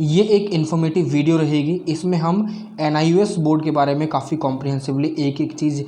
ये एक informative video रहेगी। इसमें हम NIOS बोर्ड के बारे में काफ़ी कॉम्प्रिहेंसिवली एक एक चीज़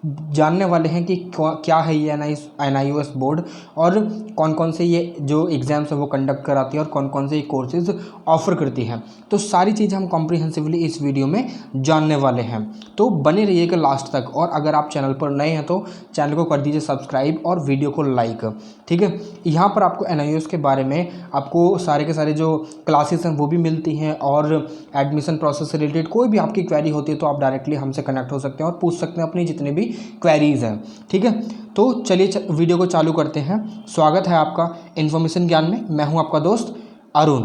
जानने वाले हैं कि क्या है ये NIOS बोर्ड और कौन कौन से ये जो एग्ज़ाम्स है वो कंडक्ट कराती है और कौन कौन से ये कोर्सेज़ ऑफ़र करती है। तो सारी चीज़ें हम कॉम्प्रिहेंसिवली इस वीडियो में जानने वाले हैं, तो बने रहिएगा लास्ट तक। और अगर आप चैनल पर नए हैं तो चैनल को कर दीजिए सब्सक्राइब और वीडियो को लाइक। ठीक है, यहाँ पर आपको NIOS के बारे में आपको सारे के सारे जो क्लासेस हैं वो भी मिलती हैं और एडमिशन प्रोसेस से रिलेटेड कोई भी आपकी क्वेरी होती है तो आप डायरेक्टली हमसे कनेक्ट हो सकते हैं और पूछ सकते हैं अपनी जितने भी क्वेरीज हैं। ठीक है, तो चलिए वीडियो को चालू करते हैं। स्वागत है आपका इन्फॉर्मेशन ज्ञान में। मैं हूं आपका दोस्त अरुण।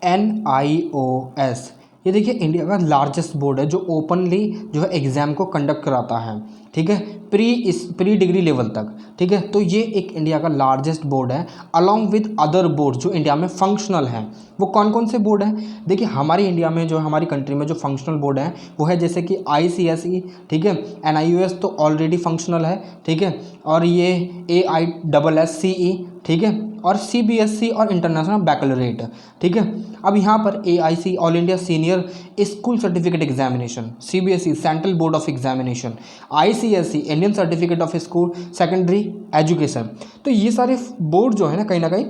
NIOS ये देखिए इंडिया का लार्जेस्ट बोर्ड है जो ओपनली जो है एग्ज़ाम को कंडक्ट कराता है। ठीक है, प्री डिग्री लेवल तक। ठीक है, तो ये एक इंडिया का लार्जेस्ट बोर्ड है अलॉन्ग विद अदर बोर्ड जो इंडिया में फंक्शनल हैं। वो कौन कौन से बोर्ड हैं? देखिए हमारी इंडिया में जो हमारी कंट्री में जो फंक्शनल बोर्ड है वो है जैसे कि ICSE। ठीक है, NIOS तो ऑलरेडी फंक्शनल है। ठीक है, और ये AISSCE। ठीक है, और CBSE और इंटरनेशनल बैकलॉरेट। ठीक है, अब यहाँ पर AIC all India senior school certificate examination, CBSE central board of examination, ICSE Indian certificate of school secondary education. तो ये सारे बोर्ड जो है ना कहीं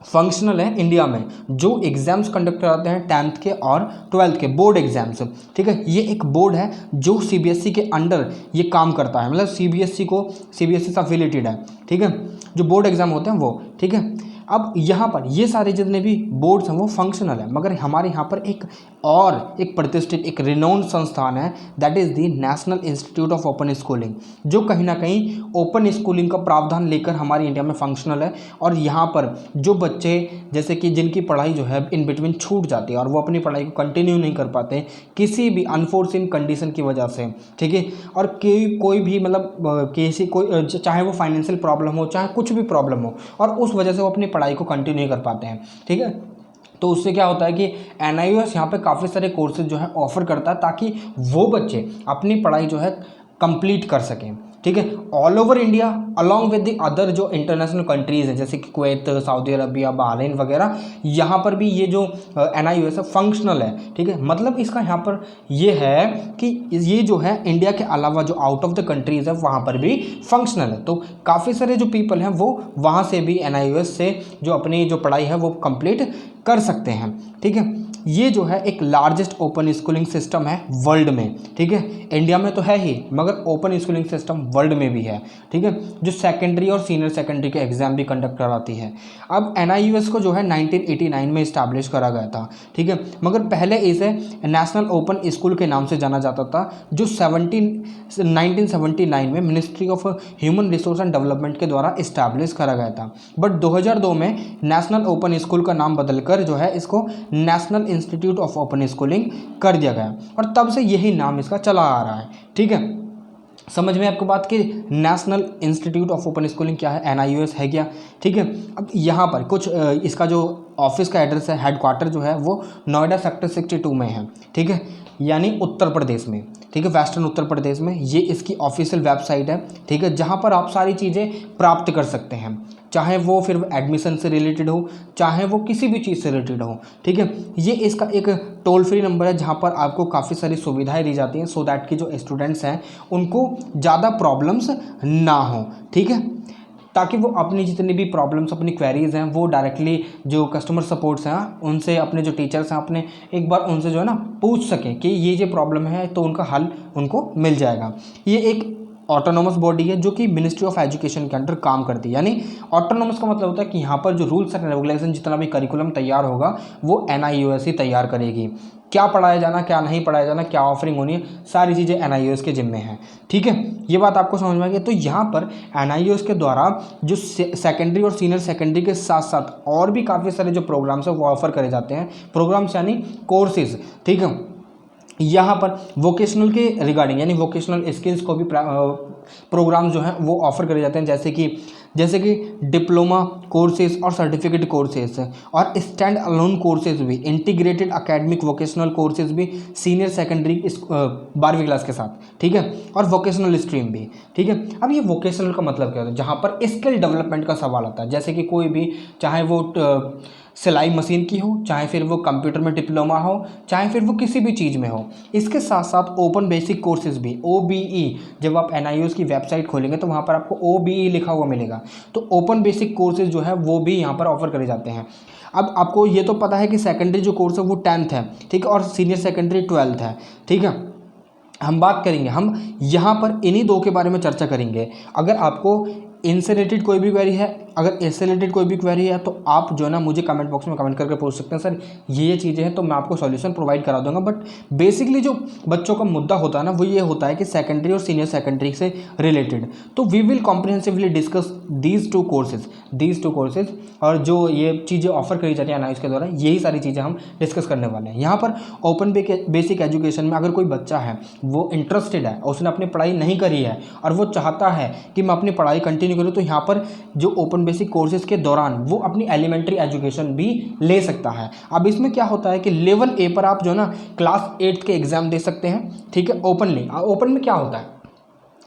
फंक्शनल है इंडिया में, जो एग्ज़ाम्स कंडक्ट कराते हैं 10th के और 12th के बोर्ड एग्ज़ाम्स। ठीक है, ये एक बोर्ड है जो CBSE के अंडर ये काम करता है, मतलब CBSE से अफिलिएटेड है। ठीक है, जो बोर्ड एग्ज़ाम होते हैं वो। ठीक है, अब यहाँ पर ये सारे जितने भी बोर्ड्स हैं वो फंक्शनल है, मगर हमारे यहाँ पर एक प्रतिष्ठित एक रिनाउंड संस्थान है, that is the national institute of open schooling, जो कहीं ना कहीं ओपन स्कूलिंग का प्रावधान लेकर हमारी इंडिया में फंक्शनल है। और यहाँ पर जो बच्चे जैसे कि जिनकी पढ़ाई जो है इन बिटवीन छूट जाती है और वो अपनी पढ़ाई को कंटिन्यू नहीं कर पाते किसी भी अनफोर्सिन कंडीशन की वजह से। ठीक है, और कोई भी मतलब कोई चाहे वो फाइनेंशियल प्रॉब्लम हो चाहे कुछ भी प्रॉब्लम हो और उस वजह से वो अपनी पढ़ाई को कंटिन्यू नहीं कर पाते हैं। ठीक है, तो उससे क्या होता है कि NIOS यहाँ पे काफ़ी सारे कोर्सेज जो है ऑफर करता है ताकि वो बच्चे अपनी पढ़ाई जो है कंप्लीट कर सकें। ठीक है, all over India along with the other जो इंटरनेशनल कंट्रीज़ हैं जैसे कि कुवैत, सऊदी अरबिया, बहरीन वगैरह, यहाँ पर भी ये जो NIOS है फंक्शनल है। ठीक है, मतलब इसका यहाँ पर ये है कि ये जो है इंडिया के अलावा जो आउट ऑफ द कंट्रीज़ है वहाँ पर भी फंक्शनल है। तो काफ़ी सारे जो पीपल हैं वो वहाँ से भी NIOS से जो अपनी जो पढ़ाई है वो कंप्लीट कर सकते हैं। ठीक है, ये जो है एक लार्जेस्ट ओपन स्कूलिंग सिस्टम है वर्ल्ड में। ठीक है, इंडिया में तो है ही मगर ओपन स्कूलिंग सिस्टम वर्ल्ड में भी है। ठीक है, जो सेकेंडरी और सीनियर सेकेंडरी के एग्जाम भी कंडक्ट कराती है। अब NIOS को जो है 1989 में इस्टेब्लिश करा गया था। ठीक है, मगर पहले इसे नेशनल ओपन स्कूल के नाम से जाना जाता था, जो 1979 में ministry of human resource and development के द्वारा इस्टेब्लिश करा गया था। बट 2002 में नेशनल ओपन स्कूल का नाम बदलकर जो है इसको national institute of open schooling कर दिया गया और तब से यही नाम इसका चला आ रहा है। ठीक है, समझ में आपको बात कि national institute of open schooling क्या है, NIOS है क्या। ठीक है, अब यहाँ पर कुछ इसका जो ऑफिस का एड्रेस है, हेडक्वार्टर जो है वो नोएडा सेक्टर 62 में है। ठीक है, यानी उत्तर प्रदेश में। ठीक है, वेस्टर्न उत्तर प्रदेश में ये इसकी ऑफिशियल वेबसाइट है। ठीक है, जहाँ पर आप सारी चीज़ें प्राप्त कर सकते हैं, चाहे वो फिर एडमिशन से रिलेटेड हो चाहे वो किसी भी चीज़ से रिलेटेड हो। ठीक है, ये इसका एक टोल फ्री नंबर है जहाँ पर आपको काफ़ी सारी सुविधाएं दी जाती हैं सो दैट कि जो स्टूडेंट्स हैं उनको ज़्यादा प्रॉब्लम्स ना हो। ठीक है, ताकि वो अपनी जितनी भी प्रॉब्लम्स अपनी क्वेरीज़ हैं वो डायरेक्टली जो कस्टमर सपोर्ट्स हैं उनसे, अपने जो टीचर्स हैं अपने एक बार उनसे जो है ना पूछ सकें कि ये जो प्रॉब्लम है तो उनका हल उनको मिल जाएगा। ये एक ऑटोनोमस बॉडी है जो कि मिनिस्ट्री ऑफ एजुकेशन के अंडर काम करती है। यानी ऑटोनोमस का मतलब होता है कि यहाँ पर जो रूल्स एंड रेगुलेशन जितना भी करिकुलम तैयार होगा वो NIOS ही तैयार करेगी। क्या पढ़ाया जाना, क्या नहीं पढ़ाया जाना, क्या ऑफरिंग होनी है, सारी चीज़ें NIOS के जिम्मे हैं। ठीक है, ये बात आपको समझ में आ गई। तो यहाँ पर NIOS के द्वारा जो सेकेंडरी और सीनियर सेकेंडरी के साथ साथ और भी काफ़ी सारे जो प्रोग्राम्स हैं वो ऑफर करे जाते हैं। प्रोग्राम्स यानी कोर्सेज। ठीक है, यहाँ पर वोकेशनल के रिगार्डिंग यानी वोकेशनल स्किल्स को भी प्रोग्राम जो हैं वो ऑफर करे जाते हैं, जैसे कि डिप्लोमा कोर्सेज और सर्टिफिकेट कोर्सेज और स्टैंड अलोन कोर्सेज भी, इंटीग्रेटेड एकेडमिक वोकेशनल कोर्सेज भी सीनियर सेकेंडरी 12वीं क्लास के साथ, ठीक है, और वोकेशनल स्ट्रीम भी, ठीक है। अब ये वोकेशनल का मतलब क्या होता है, जहाँ पर स्किल डेवलपमेंट का सवाल आता है, जैसे कि कोई भी, चाहे वो सिलाई मशीन की हो, चाहे फिर वो कंप्यूटर में डिप्लोमा हो, चाहे फिर वो किसी भी चीज़ में हो। इसके साथ साथ ओपन बेसिक कोर्सेज भी, OBE, जब आप NIOS की वेबसाइट खोलेंगे तो वहाँ पर आपको OBE लिखा हुआ मिलेगा, तो ओपन बेसिक कोर्सेज जो है वो भी यहाँ पर ऑफर करे जाते हैं। अब आपको ये तो पता है कि सेकेंडरी जो कोर्स है वो 10th है, ठीक है, और सीनियर सेकेंडरी 12th है, ठीक है। हम बात करेंगे, हम यहाँ पर इन्हीं दो के बारे में चर्चा करेंगे। अगर आपको इनसे रिलेटेड कोई भी क्वेरी है, अगर इससे रिलेटेड कोई भी क्वेरी है, तो आप जो है ना मुझे कमेंट बॉक्स में कमेंट करके पूछ सकते हैं, सर ये चीज़ें हैं, तो मैं आपको सॉल्यूशन प्रोवाइड करा दूंगा। बट बेसिकली जो बच्चों का मुद्दा होता है ना वो ये होता है कि सेकेंडरी और सीनियर सेकेंडरी से रिलेटेड, तो we will comprehensively discuss these two courses, और जो ये चीज़ें ऑफर करी जाती है NIOS के द्वारा, यही सारी चीज़ें हम डिस्कस करने वाले हैं। यहाँ पर ओपन बेसिक एजुकेशन में अगर कोई बच्चा है, वो इंटरेस्टेड है, उसने अपनी पढ़ाई नहीं करी है और वो चाहता है कि मैं अपनी पढ़ाई कंटिन्यू करूँ, तो यहाँ पर जो ओपन बेसिक कोर्सेज के दौरान वो अपनी एलिमेंट्री एजुकेशन भी ले सकता है। अब इसमें क्या होता है कि लेवल A पर आप जो है ना क्लास 8 के एग्जाम दे सकते हैं, ठीक है, ओपनली। ओपन में क्या होता है,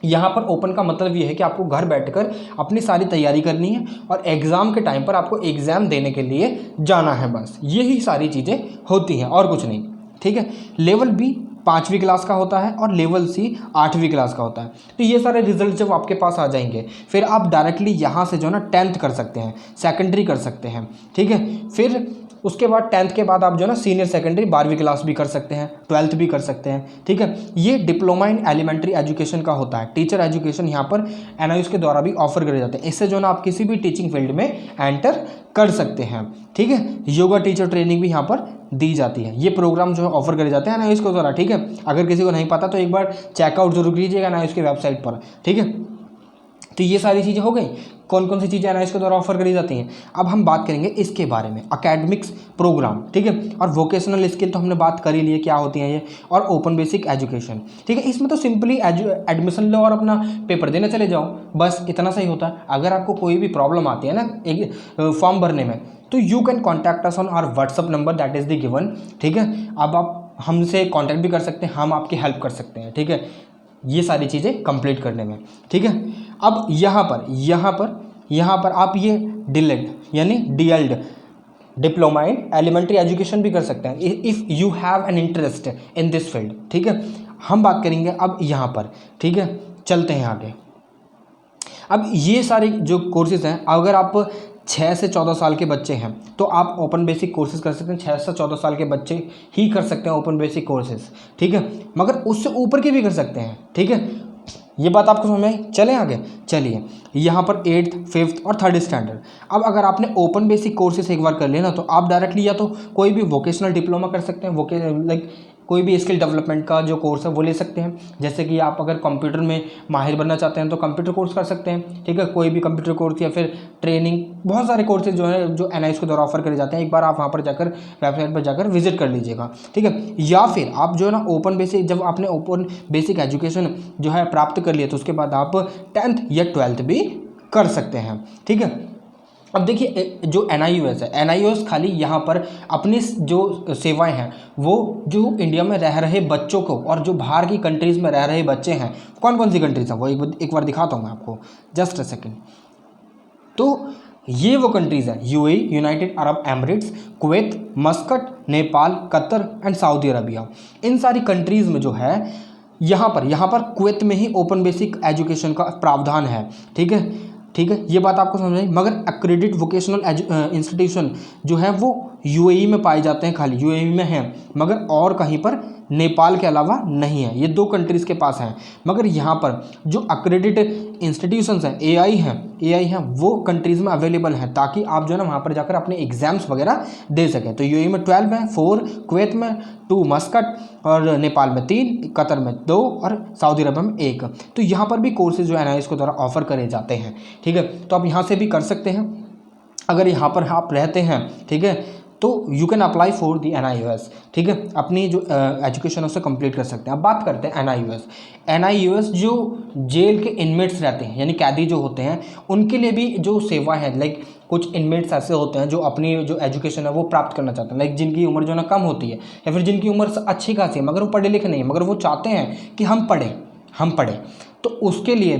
यहाँ पर ओपन का मतलब ये है कि आपको घर बैठकर अपनी सारी तैयारी करनी है और एग्ज़ाम के टाइम पर आपको एग्ज़ाम देने के लिए जाना है, बस यही सारी चीज़ें होती हैं और कुछ नहीं, ठीक है। लेवल B 5वीं क्लास का होता है और लेवल C 8वीं क्लास का होता है। तो ये सारे रिजल्ट जब आपके पास आ जाएंगे, फिर आप डायरेक्टली यहाँ से जो है ना 10th कर सकते हैं, सेकेंडरी कर सकते हैं, ठीक है। फिर उसके बाद 10th के बाद आप जो है ना सीनियर सेकेंडरी 12वीं क्लास भी कर सकते हैं, 12th भी कर सकते हैं, ठीक है। ये डिप्लोमा इन एलिमेंट्री एजुकेशन का होता है। टीचर एजुकेशन यहाँ पर NIOS के द्वारा भी ऑफर करे जाते हैं। इससे जो है ना आप किसी भी टीचिंग फील्ड में एंटर कर सकते हैं, ठीक है। योगा टीचर ट्रेनिंग भी यहाँ पर दी जाती है। ये प्रोग्राम जो है ऑफर करे जाते हैं NIOS के द्वारा, ठीक है। अगर किसी को नहीं पता तो एक बार चेकआउट जरूर कीजिएगा NIOS की वेबसाइट पर, ठीक है। तो ये सारी चीज़ें हो गई, कौन कौन सी चीज़ें NIOS के द्वारा ऑफर करी जाती हैं। अब हम बात करेंगे इसके बारे में, अकेडमिक्स प्रोग्राम, ठीक है, और वोकेशनल स्किल तो हमने बात कर ही ली है क्या होती हैं ये, और ओपन बेसिक एजुकेशन, ठीक है। इसमें तो सिंपली एडमिशन लो और अपना पेपर देने चले जाओ, बस इतना सही होता है। अगर आपको कोई भी प्रॉब्लम आती है ना एक फॉर्म भरने में, तो you can contact us on our WhatsApp number that is the given, ठीक है। अब आप हमसे कॉन्टैक्ट भी कर सकते हैं, हम आपकी हेल्प कर सकते हैं, ठीक है, ये सारी चीज़ें कंप्लीट करने में, ठीक है। अब यहाँ पर आप ये DLED यानी DLD, diploma in elementary education भी कर सकते हैं if you have an interest in this field, ठीक है। हम बात करेंगे अब यहाँ पर, ठीक है, चलते हैं आगे। अब ये सारे जो कोर्सेज हैं, अगर आप 6 से 14 साल के बच्चे हैं तो आप ओपन बेसिक कोर्सेज कर सकते हैं। 6 से 14 साल के बच्चे ही कर सकते हैं ओपन बेसिक कोर्सेज, ठीक है, मगर उससे ऊपर के भी कर सकते हैं, ठीक है। ये बात आपको समझ में आई? चलें आगे, चलिए। यहाँ पर 8th, 5th और 3rd स्टैंडर्ड। अब अगर आपने ओपन बेसिक कोर्सेज एक बार कर लेना तो आप डायरेक्टली या तो कोई भी वोकेशनल डिप्लोमा कर सकते हैं, लाइक कोई भी स्किल डेवलपमेंट का जो कोर्स है वो ले सकते हैं। जैसे कि आप अगर कंप्यूटर में माहिर बनना चाहते हैं तो कंप्यूटर कोर्स कर सकते हैं, ठीक है, कोई भी कंप्यूटर कोर्स या फिर ट्रेनिंग, बहुत सारे कोर्सेज जो है जो NIOS के द्वारा ऑफर करे जाते हैं। एक बार आप वहाँ पर जाकर वेबसाइट पर जाकर विजिट कर लीजिएगा, ठीक है। या फिर आप जो है ना ओपन बेसिक, जब आपने ओपन बेसिक एजुकेशन जो है प्राप्त कर लिया तो उसके बाद आप 10th या 12th भी कर सकते हैं, ठीक है। अब देखिए जो NIOS है, NIOS खाली यहाँ पर अपनी जो सेवाएं हैं वो जो इंडिया में रह रहे बच्चों को और जो बाहर की कंट्रीज़ में रह रहे बच्चे हैं, कौन कौन सी कंट्रीज़ हैं वो एक बार दिखाता हूँ मैं आपको, जस्ट अ सेकेंड। तो ये वो कंट्रीज़ हैं UAE, United Arab Emirates, Kuwait, Muscat, Nepal, Qatar and Saudi Arabia. इन सारी कंट्रीज़ में जो है यहाँ पर कुवैत में ही ओपन बेसिक एजुकेशन का प्रावधान है, ठीक है, ठीक है। ये बात आपको समझ आई। मगर एक्रेडिट वोकेशनल इंस्टीट्यूशन जो है वो UAE में पाए जाते हैं, खाली UAE में हैं, मगर और कहीं पर नेपाल के अलावा नहीं है। ये 2 कंट्रीज़ के पास हैं। मगर यहाँ पर जो एक्रेडिट इंस्टीट्यूशंस हैं, AI हैं, वो कंट्रीज़ में अवेलेबल हैं, ताकि आप जो है ना वहाँ पर जाकर अपने एग्जाम्स वगैरह दे सकें। तो UAE में 12 हैं, 4 कुवैत में, 2 मस्कट और नेपाल में 3, कतर में 2 और सऊदी अरब में 1। तो यहाँ पर भी कोर्सेज जो NIOS के द्वारा ऑफर करे जाते हैं, ठीक है। तो आप यहाँ से भी कर सकते हैं अगर यहाँ पर आप रहते हैं, ठीक है। तो you can apply for the NIUS, ठीक है, अपनी जो एजुकेशन उससे कंप्लीट कर सकते हैं। अब बात करते हैं NIUS जो जेल के इनमेट्स रहते हैं यानी कैदी जो होते हैं उनके लिए भी जो सेवा है, लाइक कुछ इनमेट्स ऐसे होते हैं जो अपनी जो एजुकेशन है वो प्राप्त करना चाहते हैं, लाइक जिनकी उम्र जो है ना कम होती है या फिर जिनकी उम्र अच्छी खासी है मगर वो पढ़े लिखे नहीं है, मगर वो चाहते हैं कि हम पढ़ें, तो उसके लिए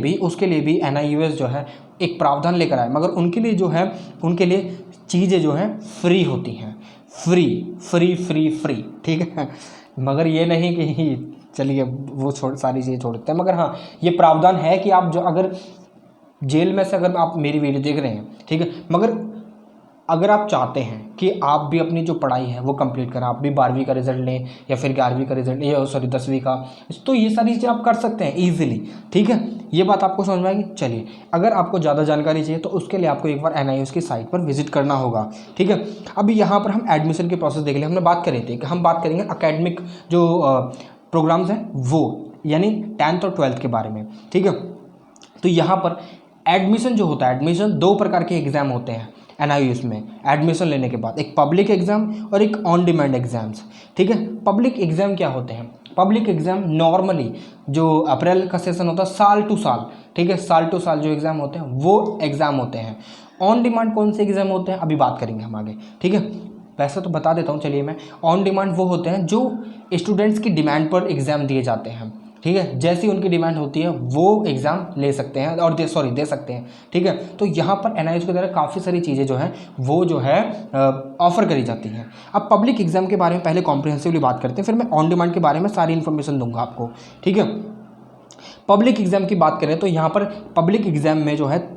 भी NIUS जो है एक प्रावधान लेकर आए, मगर उनके लिए जो है उनके लिए चीज़ें जो हैं फ्री होती हैं, फ्री, ठीक है। मगर ये नहीं कि चलिए वो सारी चीज़ें छोड़ देते हैं, मगर हाँ ये प्रावधान है कि आप जो अगर जेल में से अगर आप मेरी वीडियो देख रहे हैं, ठीक है, मगर अगर आप चाहते हैं कि आप भी अपनी जो पढ़ाई है वो कंप्लीट करें, आप भी 12वीं का रिजल्ट लें या फिर 11वीं का रिजल्ट या सॉरी 10वीं का, तो ये सारी चीज़ें आप कर सकते हैं ईजिली, ठीक है। ये बात आपको समझ में आएगी। चलिए अगर आपको ज़्यादा जानकारी चाहिए तो उसके लिए आपको एक बार NIUS की साइट पर विजिट करना होगा, ठीक है। अभी यहाँ पर हम एडमिशन के प्रोसेस देख लें। हमने बात करी थी कि हम बात करेंगे अकेडमिक जो प्रोग्राम्स हैं वो, यानी 10th और 12th के बारे में, ठीक है। तो यहाँ पर एडमिशन जो होता है, एडमिशन 2 प्रकार के एग्ज़ाम होते हैं NIUS में एडमिशन लेने के बाद, एक पब्लिक एग्ज़ाम और एक ऑन डिमांड एग्ज़ाम्स, ठीक है। पब्लिक एग्ज़ाम क्या होते हैं? पब्लिक एग्ज़ाम नॉर्मली जो अप्रैल का सेशन होता है साल टू साल, ठीक है, साल टू साल जो एग्ज़ाम होते हैं वो एग्ज़ाम होते हैं। ऑन डिमांड कौन से एग्ज़ाम होते हैं अभी बात करेंगे हम आगे, ठीक है। वैसे तो बता देता हूँ चलिए मैं। ऑन डिमांड वो होते हैं जो स्टूडेंट्स की डिमांड पर एग्ज़ाम दिए जाते हैं, ठीक है, जैसी उनकी डिमांड होती है वो एग्ज़ाम ले सकते हैं और दे सकते हैं, ठीक है। तो यहाँ पर NIUS की तरह काफ़ी सारी चीज़ें जो हैं वो जो है ऑफ़र करी जाती हैं। अब पब्लिक एग्ज़ाम के बारे में पहले कॉम्प्रिहेंसिवली बात करते हैं, फिर मैं ऑन डिमांड के बारे में सारी इन्फॉर्मेशन दूंगा आपको, ठीक है। पब्लिक एग्ज़ाम की बात करें तो यहाँ पर पब्लिक एग्ज़ाम में जो है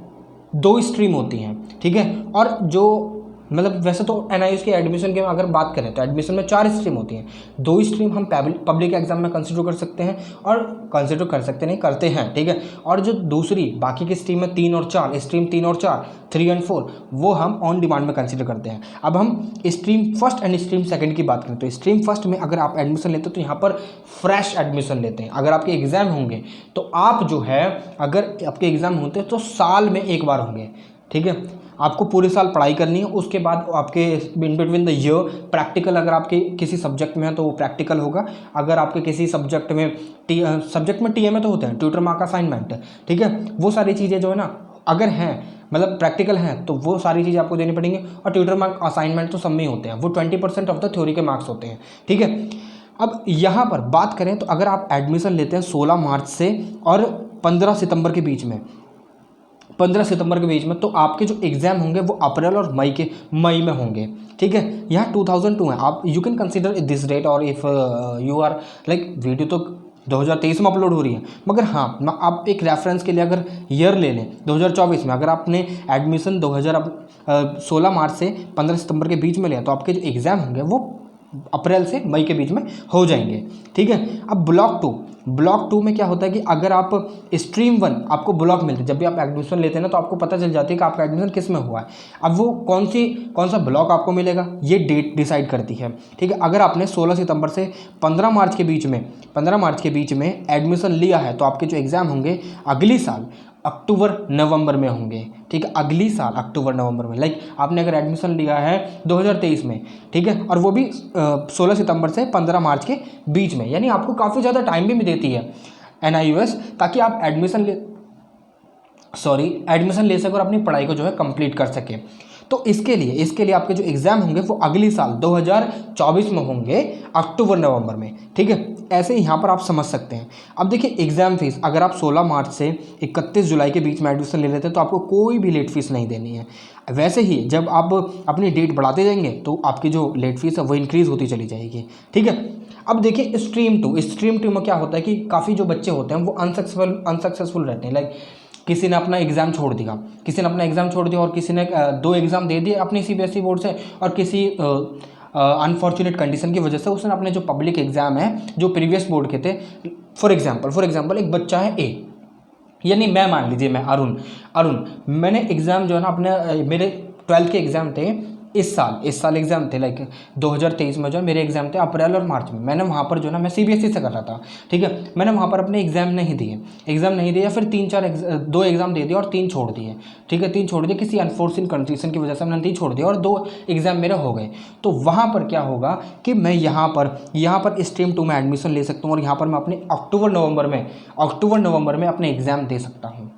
2 स्ट्रीम होती हैं, ठीक है। और जो मतलब वैसे तो NIUS के एडमिशन के अगर बात करें तो एडमिशन में 4 स्ट्रीम होती हैं। 2 स्ट्रीम हम पब्लिक एग्जाम में कंसिडर कर सकते हैं और कंसिडर कर सकते नहीं करते हैं, ठीक है। और जो दूसरी बाकी की स्ट्रीम है 3 और 4, स्ट्रीम 3 और 4, 3 और 4, वो हम ऑन डिमांड में कंसिडर करते हैं। अब हम stream first and stream second की बात करें तो स्ट्रीम फर्स्ट में अगर आप एडमिशन लेते हो तो यहाँ पर फ्रेश एडमिशन लेते हैं। अगर आपके एग्ज़ाम होंगे तो आप जो है अगर आपके एग्ज़ाम होते हैं तो साल में एक बार होंगे, ठीक है। आपको पूरे साल पढ़ाई करनी है, उसके बाद आपके in between the year practical, अगर आपके किसी सब्जेक्ट में है तो वो प्रैक्टिकल होगा। अगर आपके किसी सब्जेक्ट में TMA तो होते हैं, ट्यूटर मार्क असाइनमेंट, ठीक है। वो सारी चीज़ें जो है ना अगर हैं मतलब प्रैक्टिकल हैं तो वो सारी चीज़ें आपको देनी पड़ेंगी। और ट्यूटर मार्क असाइनमेंट तो सब में ही होते हैं, वो 20% ऑफ द थ्योरी के मार्क्स होते हैं, ठीक है। अब यहाँ पर बात करें तो अगर आप एडमिशन लेते हैं 16 मार्च से और 15 सितंबर के बीच में, 15 सितंबर के बीच में, तो आपके जो एग्ज़ाम होंगे वो अप्रैल और मई में होंगे, ठीक है। यहाँ 2002 है, आप you can consider this date और if you are like video तो 2023 में अपलोड हो रही है, मगर हाँ आप एक रेफरेंस के लिए अगर ईयर ले लें 2024 में, अगर आपने एडमिशन 2016 मार्च से 15 सितंबर के बीच में लिया तो आपके जो एग्ज़ाम होंगे वो अप्रैल से मई के बीच में हो जाएंगे, ठीक है। अब ब्लॉक टू में क्या होता है कि अगर आप स्ट्रीम 1 आपको ब्लॉक मिलते हैं, जब भी आप एडमिशन लेते हैं ना तो आपको पता चल जाती है कि आपका एडमिशन किस में हुआ है। अब वो कौन सा ब्लॉक आपको मिलेगा ये डेट डिसाइड करती है, ठीक है। अगर आपने 16 सितंबर से 15 मार्च के बीच में एडमिशन लिया है तो आपके जो एग्ज़ाम होंगे अगली साल अक्टूबर नवंबर में होंगे, ठीक है। अगली साल अक्टूबर नवंबर में, लाइक आपने अगर एडमिशन लिया है 2023 में, ठीक है, और वो भी 16 सितंबर से 15 मार्च के बीच में, यानी आपको काफ़ी ज़्यादा टाइम भी देती है NIUS ताकि आप एडमिशन ले सकें और अपनी पढ़ाई को जो है कंप्लीट कर सकें। तो इसके लिए आपके जो एग्ज़ाम होंगे वो अगली साल 2024 में होंगे अक्टूबर नवंबर में, ठीक है। ऐसे यहाँ पर आप समझ सकते हैं। अब देखिए एग्ज़ाम फीस, अगर आप 16 मार्च से 31 जुलाई के बीच में एडमिशन ले लेते हैं तो आपको कोई भी लेट फीस नहीं देनी है। वैसे ही जब आप अपनी डेट बढ़ाते जाएंगे तो आपकी जो लेट फीस है वो इंक्रीज़ होती चली जाएगी, ठीक है। अब देखिए स्ट्रीम टू में क्या होता है कि काफ़ी जो बच्चे होते हैं वो अनसक्सेसफुल रहते हैं। लाइक किसी ने अपना एग्ज़ाम छोड़ दिया और किसी ने 2 एग्ज़ाम दे दिए अपनी CBSE बोर्ड से, और किसी अनफॉर्चुनेट कंडीशन की वजह से उसने अपने जो पब्लिक एग्ज़ाम है जो प्रीवियस बोर्ड के थे, फॉर एग्जांपल एक बच्चा है A, यानी मैं मान लीजिए मैं अरुण मैंने एग्ज़ाम जो है ना अपने मेरे 12th के एग्ज़ाम थे इस साल एग्ज़ाम थे, लाइक 2023 में जो है मेरे एग्ज़ाम थे अप्रैल और मार्च में। मैंने वहाँ पर जो ना, मैं CBSE से कर रहा था, ठीक है, मैंने वहाँ पर अपने एग्ज़ाम नहीं दिए, या फिर 2 एग्ज़ाम दे दिए और 3 छोड़ दिए, ठीक है, 3 छोड़ दिए किसी अनफोर्सिन कंडीशन की वजह से मैंने 3 छोड़ दिया और 2 एग्ज़ाम मेरे हो गए। तो वहाँ पर क्या होगा कि मैं यहाँ पर स्ट्रीम 2 में एडमिशन ले सकता हूँ और यहाँ पर मैं अपने अक्टूबर नवंबर में अपने एग्ज़ाम दे सकता हूँ।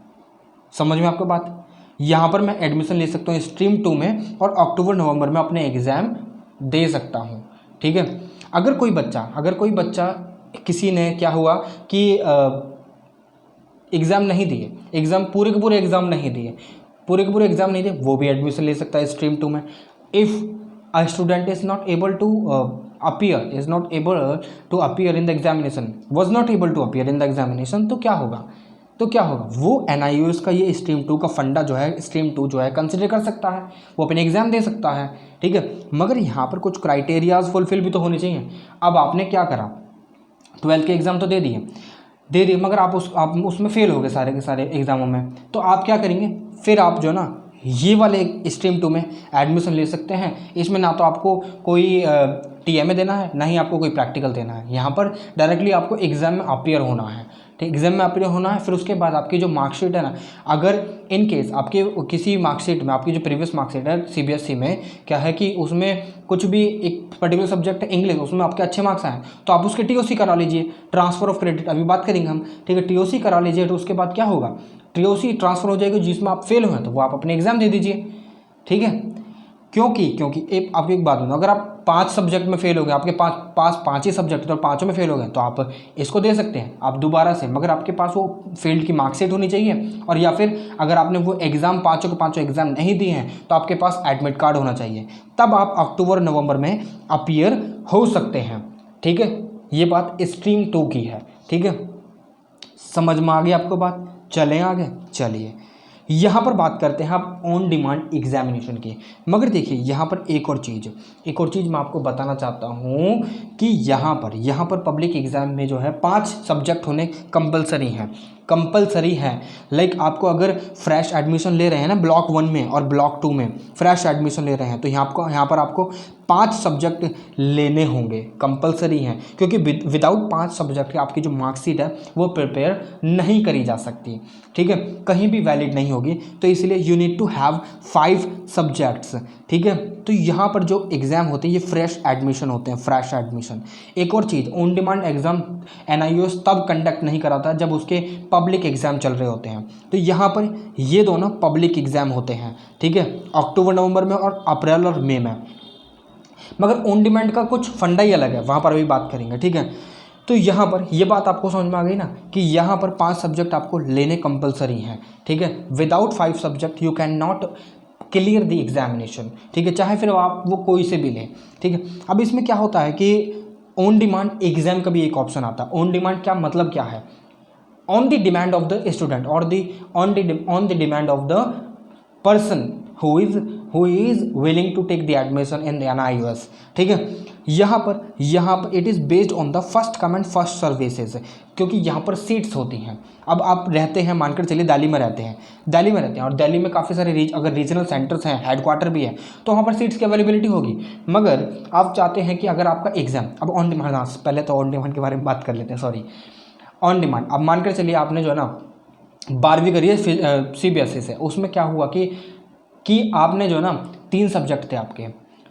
समझ में आपको बात? यहाँ पर मैं एडमिशन ले सकता हूँ स्ट्रीम 2 में और अक्टूबर नवंबर में अपने एग्ज़ाम दे सकता हूँ, ठीक है। अगर कोई बच्चा किसी ने क्या हुआ कि एग्ज़ाम नहीं दिए, पूरे के पूरे एग्ज़ाम नहीं दिए, वो भी एडमिशन ले सकता है स्ट्रीम 2 में। If a student is not able to appear in the examination, तो क्या होगा, वो NIOS का ये स्ट्रीम 2 का फंडा जो है, स्ट्रीम 2 जो है कंसिडर कर सकता है, वो अपने एग्ज़ाम दे सकता है, ठीक है। मगर यहाँ पर कुछ क्राइटेरियाज फुलफिल भी तो होने चाहिए। अब आपने क्या करा, 12th के एग्ज़ाम तो दे दिए, मगर आप उसमें फेल हो गए सारे के सारे एग्ज़ामों में, तो आप क्या करेंगे, फिर आप जो ना ये वाले स्ट्रीम 2 में एडमिशन ले सकते हैं। इसमें ना तो आपको कोई TMA देना है, ना ही आपको कोई प्रैक्टिकल देना है, यहाँ पर डायरेक्टली आपको एग्ज़ाम में अपीयर होना है, ठीक, एग्ज़ाम में अपीयर होना है। फिर उसके बाद आपकी जो मार्कशीट है ना, अगर इन केस आपके किसी मार्कशीट में, आपकी जो प्रीवियस मार्कशीट है CBSE में क्या है कि उसमें कुछ भी एक पर्टिकुलर सब्जेक्ट है इंग्लिश, उसमें आपके अच्छे मार्क्स आए तो आप उसके TOC करा लीजिए, ट्रांसफ़र ऑफ क्रेडिट, अभी बात करेंगे हम, ठीक है। TOC करा लीजिए, तो उसके बाद क्या होगा, TOC ट्रांसफ़र हो जाएगी, जिसमें आप फेल हुए तो वो आप अपने एग्ज़ाम दे दीजिए, ठीक है। क्योंकि आपको एक बात बताऊँ, अगर आप 5 सब्जेक्ट में फेल हो गए, आपके पास 5 ही सब्जेक्ट तो 5 में फेल हो गए, तो आप इसको दे सकते हैं आप दोबारा से, मगर आपके पास वो फील्ड की मार्कशीट होनी चाहिए, और या फिर अगर आपने वो एग्ज़ाम 5 के 5 एग्ज़ाम नहीं दिए हैं तो आपके पास एडमिट कार्ड होना चाहिए, तब आप अक्टूबर नवंबर में अपीयर हो सकते हैं, ठीक है। ये बात स्ट्रीम 2 की है, ठीक है। समझ में आ गई आपको बात? चलें आगे, चलिए यहाँ पर बात करते हैं आप ऑन डिमांड एग्जामिनेशन की। मगर देखिए यहाँ पर एक और चीज़ मैं आपको बताना चाहता हूँ कि यहाँ पर पब्लिक एग्ज़ाम में जो है 5 सब्जेक्ट होने कंपलसरी है। लाइक आपको अगर फ्रेश एडमिशन ले रहे हैं ना ब्लॉक 1 में और ब्लॉक 2 में फ्रेश एडमिशन ले रहे हैं, तो यहाँ पर आपको 5 सब्जेक्ट लेने होंगे, कंपलसरी हैं, क्योंकि विदाउट 5 सब्जेक्ट के आपकी जो मार्कशीट है वो प्रिपेयर नहीं करी जा सकती, ठीक है, कहीं भी वैलिड नहीं होगी। तो इसलिए you need to have 5 subjects, ठीक है। तो यहाँ पर जो एग्ज़ाम होते हैं ये फ्रेश एडमिशन होते हैं, फ्रेश एडमिशन। एक और चीज़, ऑन डिमांड एग्ज़ाम NIOS तब कंडक्ट नहीं कराता जब उसके पब्लिक एग्ज़ाम चल रहे होते हैं। तो यहाँ पर ये दोनों पब्लिक एग्ज़ाम होते हैं, ठीक है, अक्टूबर नवंबर में और अप्रैल और मई में। मगर ऑन डिमांड का कुछ फंडा ही अलग है, वहाँ पर अभी बात करेंगे, ठीक है। तो यहाँ पर ये बात आपको समझ में आ गई ना कि यहाँ पर 5 सब्जेक्ट आपको लेने कंपलसरी हैं, ठीक है। Without 5 subject you can not clear the examination, ठीक है, चाहे फिर आप वो कोई से भी लें, ठीक है। अब इसमें क्या होता है कि ऑन डिमांड एग्जाम का भी एक ऑप्शन आता है। ऑन डिमांड क्या मतलब क्या है, on the demand of the student और on the demand of the person who is willing to take the admission in the NIOS, ठीक है। यहाँ पर it is based on the first come and first services, क्योंकि यहाँ पर seats होती हैं। अब आप रहते हैं, मानकर चलिए दिल्ली में रहते हैं और दिल्ली में काफ़ी सारे अगर रीजनल सेंटर्स हैं, हेडक्वार्टर भी है, तो वहाँ पर सीट्स की अवेलेबिलिटी होगी। मगर आप चाहते हैं कि अगर आपका एग्ज़ाम, अब ऑन डिमांड, पहले तो ऑन डिमांड के बारे में बात कर लेते हैं, सॉरी, ऑन डिमांड। अब मानकर चलिए आपने जो है ना 12वीं करी है CBSE से, उसमें क्या हुआ कि आपने जो ना 3 सब्जेक्ट थे, आपके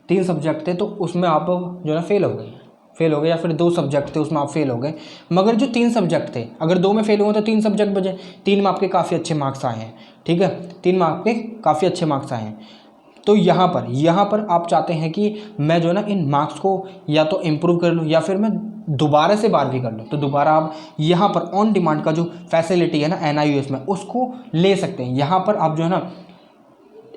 3 सब्जेक्ट थे, तो उसमें आप जो ना फेल हो गए, या फिर 2 सब्जेक्ट थे उसमें आप फेल हो गए। मगर जो 3 सब्जेक्ट थे, अगर 2 में फेल हुए तो 3 सब्जेक्ट बचे, 3 में आपके काफ़ी अच्छे मार्क्स आए हैं, ठीक है, 3 में आपके काफ़ी अच्छे मार्क्स आए हैं। तो यहाँ पर आप चाहते हैं कि मैं जो ना इन मार्क्स को या तो इम्प्रूव कर लूँ या फिर मैं दोबारा से 12वीं कर लूँ, तो दोबारा आप यहाँ पर ऑन डिमांड का जो फैसिलिटी है ना NIOS में, उसको ले सकते हैं। यहाँ पर आप जो है ना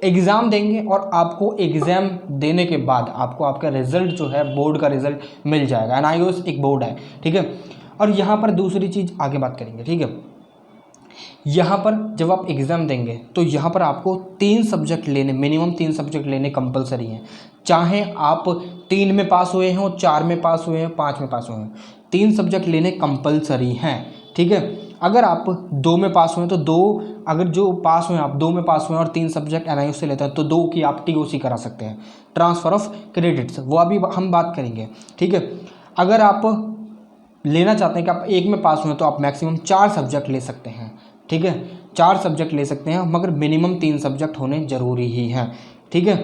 एग्ज़ाम देंगे और आपको एग्ज़ाम देने के बाद आपको आपका रिज़ल्ट जो है, बोर्ड का रिज़ल्ट मिल जाएगा। NIOS एक बोर्ड है, ठीक है। और यहाँ पर दूसरी चीज़ आगे बात करेंगे, ठीक है। यहाँ पर जब आप एग्ज़ाम देंगे तो यहाँ पर आपको 3 सब्जेक्ट लेने, मिनिमम 3 सब्जेक्ट लेने कंपलसरी हैं, चाहे आप 3 में पास हुए हों, 4 में पास हुए हैं, 5 में पास हुए हैं, 3 सब्जेक्ट लेने कंपलसरी हैं, ठीक है। अगर आप 2 में पास हुए तो 2, अगर जो पास हुए आप 2 में पास हुए और 3 सब्जेक्ट NIOS से लेते हैं तो 2 की आप TOC करा सकते हैं, ट्रांसफ़र ऑफ क्रेडिट्स, वो अभी हम बात करेंगे। ठीक है, अगर आप लेना चाहते हैं कि आप 1 में पास हुए तो आप मैक्सिमम 4 सब्जेक्ट ले सकते हैं। ठीक है, 4 सब्जेक्ट ले सकते हैं, मगर मिनिमम 3 सब्जेक्ट होने ज़रूरी ही हैं। ठीक है,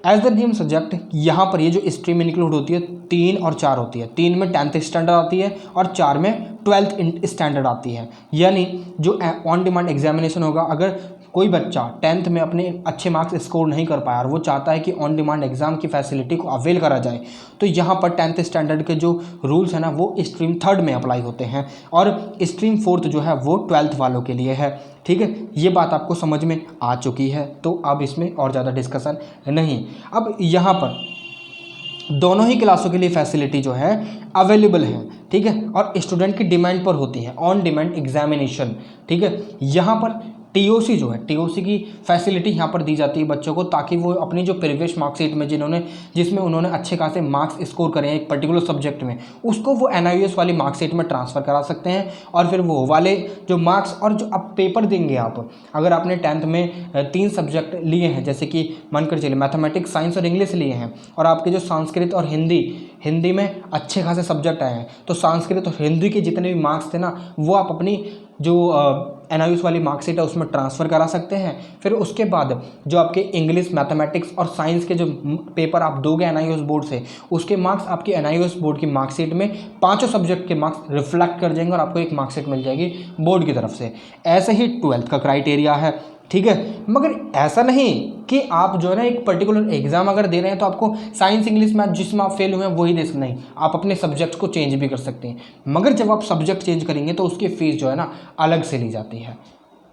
एज द नेम सब्जेक्ट, यहाँ पर ये जो स्ट्रीम इंक्लूड होती है 3 और 4 होती है। 3 में 10th स्टैंडर्ड आती है और 4 में 12th स्टैंडर्ड आती है। यानी जो ऑन डिमांड एग्जामिनेशन होगा, अगर कोई बच्चा 10th में अपने अच्छे मार्क्स स्कोर नहीं कर पाया और वो चाहता है कि ऑन डिमांड एग्ज़ाम की फैसिलिटी को अवेल करा जाए, तो यहाँ पर 10th स्टैंडर्ड के जो रूल्स हैं ना वो स्ट्रीम 3rd में अप्लाई होते हैं और स्ट्रीम 4th जो है वो 12th वालों के लिए है। ठीक है, ये बात आपको समझ में आ चुकी है, तो अब इसमें और ज़्यादा डिस्कशन नहीं। अब यहाँ पर दोनों ही क्लासों के लिए फैसिलिटी जो है अवेलेबल है। ठीक है, और स्टूडेंट की डिमांड पर होती है, ऑन डिमांड एग्जामिनेशन। ठीक है, यहाँ पर TOC जो है, TOC की फैसिलिटी यहाँ पर दी जाती है बच्चों को, ताकि वो अपनी जो प्रीवियस मार्कशीट में जिसमें उन्होंने अच्छे खासे मार्क्स स्कोर करे हैं एक पर्टिकुलर सब्जेक्ट में, उसको वो NIOS वाली मार्कशीट में ट्रांसफ़र करा सकते हैं। और फिर वो वाले जो मार्क्स, और जो अब पेपर देंगे आप, अगर आपने 10th में 3 सब्जेक्ट लिए हैं, जैसे कि मान कर चलिए मैथमेटिक्स, साइंस और इंग्लिश लिए हैं, और आपके जो संस्कृत और हिंदी में अच्छे खासे सब्जेक्ट आए हैं, तो संस्कृत और हिंदी के जितने भी मार्क्स थे ना वो आप अपनी जो NIOS वाली मार्कशीट है उसमें ट्रांसफ़र करा सकते हैं। फिर उसके बाद जो आपके इंग्लिश, मैथमेटिक्स और साइंस के जो पेपर आप दोगे NIOS बोर्ड से, उसके मार्क्स आपकी NIOS बोर्ड की मार्कशीट में 5 सब्जेक्ट के मार्क्स रिफ्लेक्ट कर जाएंगे और आपको एक मार्कशीट मिल जाएगी बोर्ड की तरफ से। ऐसे ही 12th का क्राइटेरिया है। ठीक है, मगर ऐसा नहीं कि आप जो है ना एक पर्टिकुलर एग्जाम अगर दे रहे हैं तो आपको साइंस, इंग्लिश, मैथ जिसमें आप फेल हुए हैं वही दे सकते, नहीं, आप अपने सब्जेक्ट को चेंज भी कर सकते हैं। मगर जब आप सब्जेक्ट चेंज करेंगे तो उसकी फ़ीस जो है ना अलग से ली जाती है।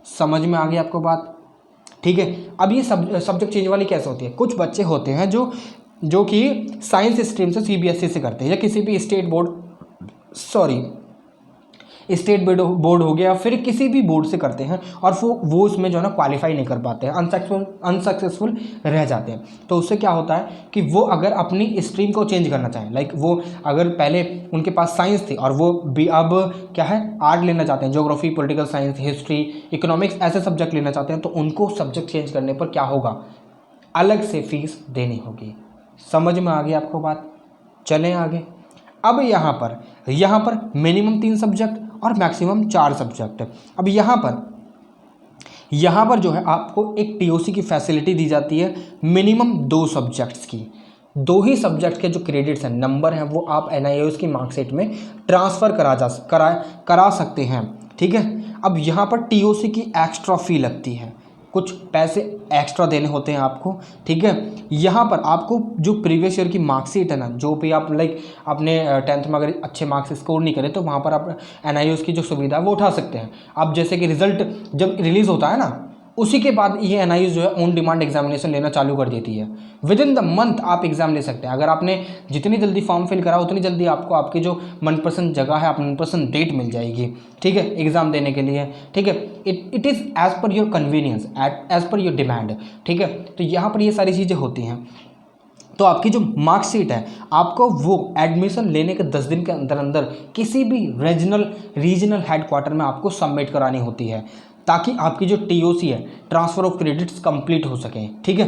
समझ में आ गई आपको बात? ठीक है, अब ये सब्जेक्ट चेंज वाली कैसे होती है? कुछ बच्चे होते हैं जो कि साइंस स्ट्रीम से CBSE से करते हैं, या किसी भी स्टेट बोर्ड हो गया, फिर किसी भी बोर्ड से करते हैं, और वो उसमें जो है ना क्वालिफाई नहीं कर पाते हैं, अनसक्सेसफुल रह जाते हैं। तो उससे क्या होता है कि वो अगर अपनी स्ट्रीम को चेंज करना चाहें, लाइक वो अगर पहले उनके पास साइंस थी और वो भी अब क्या है आर्ट लेना चाहते हैं, geography, political science, history, economics, ऐसे सब्जेक्ट लेना चाहते हैं, तो उनको सब्जेक्ट चेंज करने पर क्या होगा, अलग से फीस देनी होगी। समझ में आ गई आपको बात? चलें आगे। अब यहाँ पर मिनिमम 3 सब्जेक्ट और मैक्सिमम 4 सब्जेक्ट। अब यहाँ पर जो है आपको एक TOC की फैसिलिटी दी जाती है मिनिमम 2 सब्जेक्ट्स की। 2 ही सब्जेक्ट के जो क्रेडिट्स हैं, नंबर हैं, वो आप NIOS की मार्कशीट में ट्रांसफ़र करा सकते हैं। ठीक है, अब यहाँ पर TOC की एक्स्ट्रा फ़ी लगती है, कुछ पैसे एक्स्ट्रा देने होते हैं आपको। ठीक है, यहाँ पर आपको जो प्रीवियस ईयर की मार्कशीट है ना, जो भी आप लाइक अपने 10th में अगर अच्छे मार्क्स स्कोर नहीं करें तो वहाँ पर आप NIOS की जो सुविधा है वो उठा सकते हैं। अब जैसे कि रिज़ल्ट जब रिलीज़ होता है ना, उसी के बाद ये NIOS जो है ऑन डिमांड एग्जामिनेशन लेना चालू कर देती है। विद इन द मंथ आप एग्ज़ाम ले सकते हैं। अगर आपने जितनी जल्दी फॉर्म फिल करा उतनी जल्दी आपको आपकी जो मनपसंद जगह है, आपकी मनपसंद डेट मिल जाएगी। ठीक है, एग्ज़ाम देने के लिए। ठीक है, it is as per your convenience, as per your demand. ठीक है, तो यहाँ पर ये सारी चीज़ें होती हैं। तो आपकी जो मार्कशीट है आपको वो एडमिशन लेने के 10 दिन के अंदर अंदर किसी भी रीजनल हेडक्वार्टर में आपको सबमिट करानी होती है, ताकि आपकी जो TOC है, ट्रांसफ़र ऑफ क्रेडिट्स कंप्लीट हो सकें। ठीक है,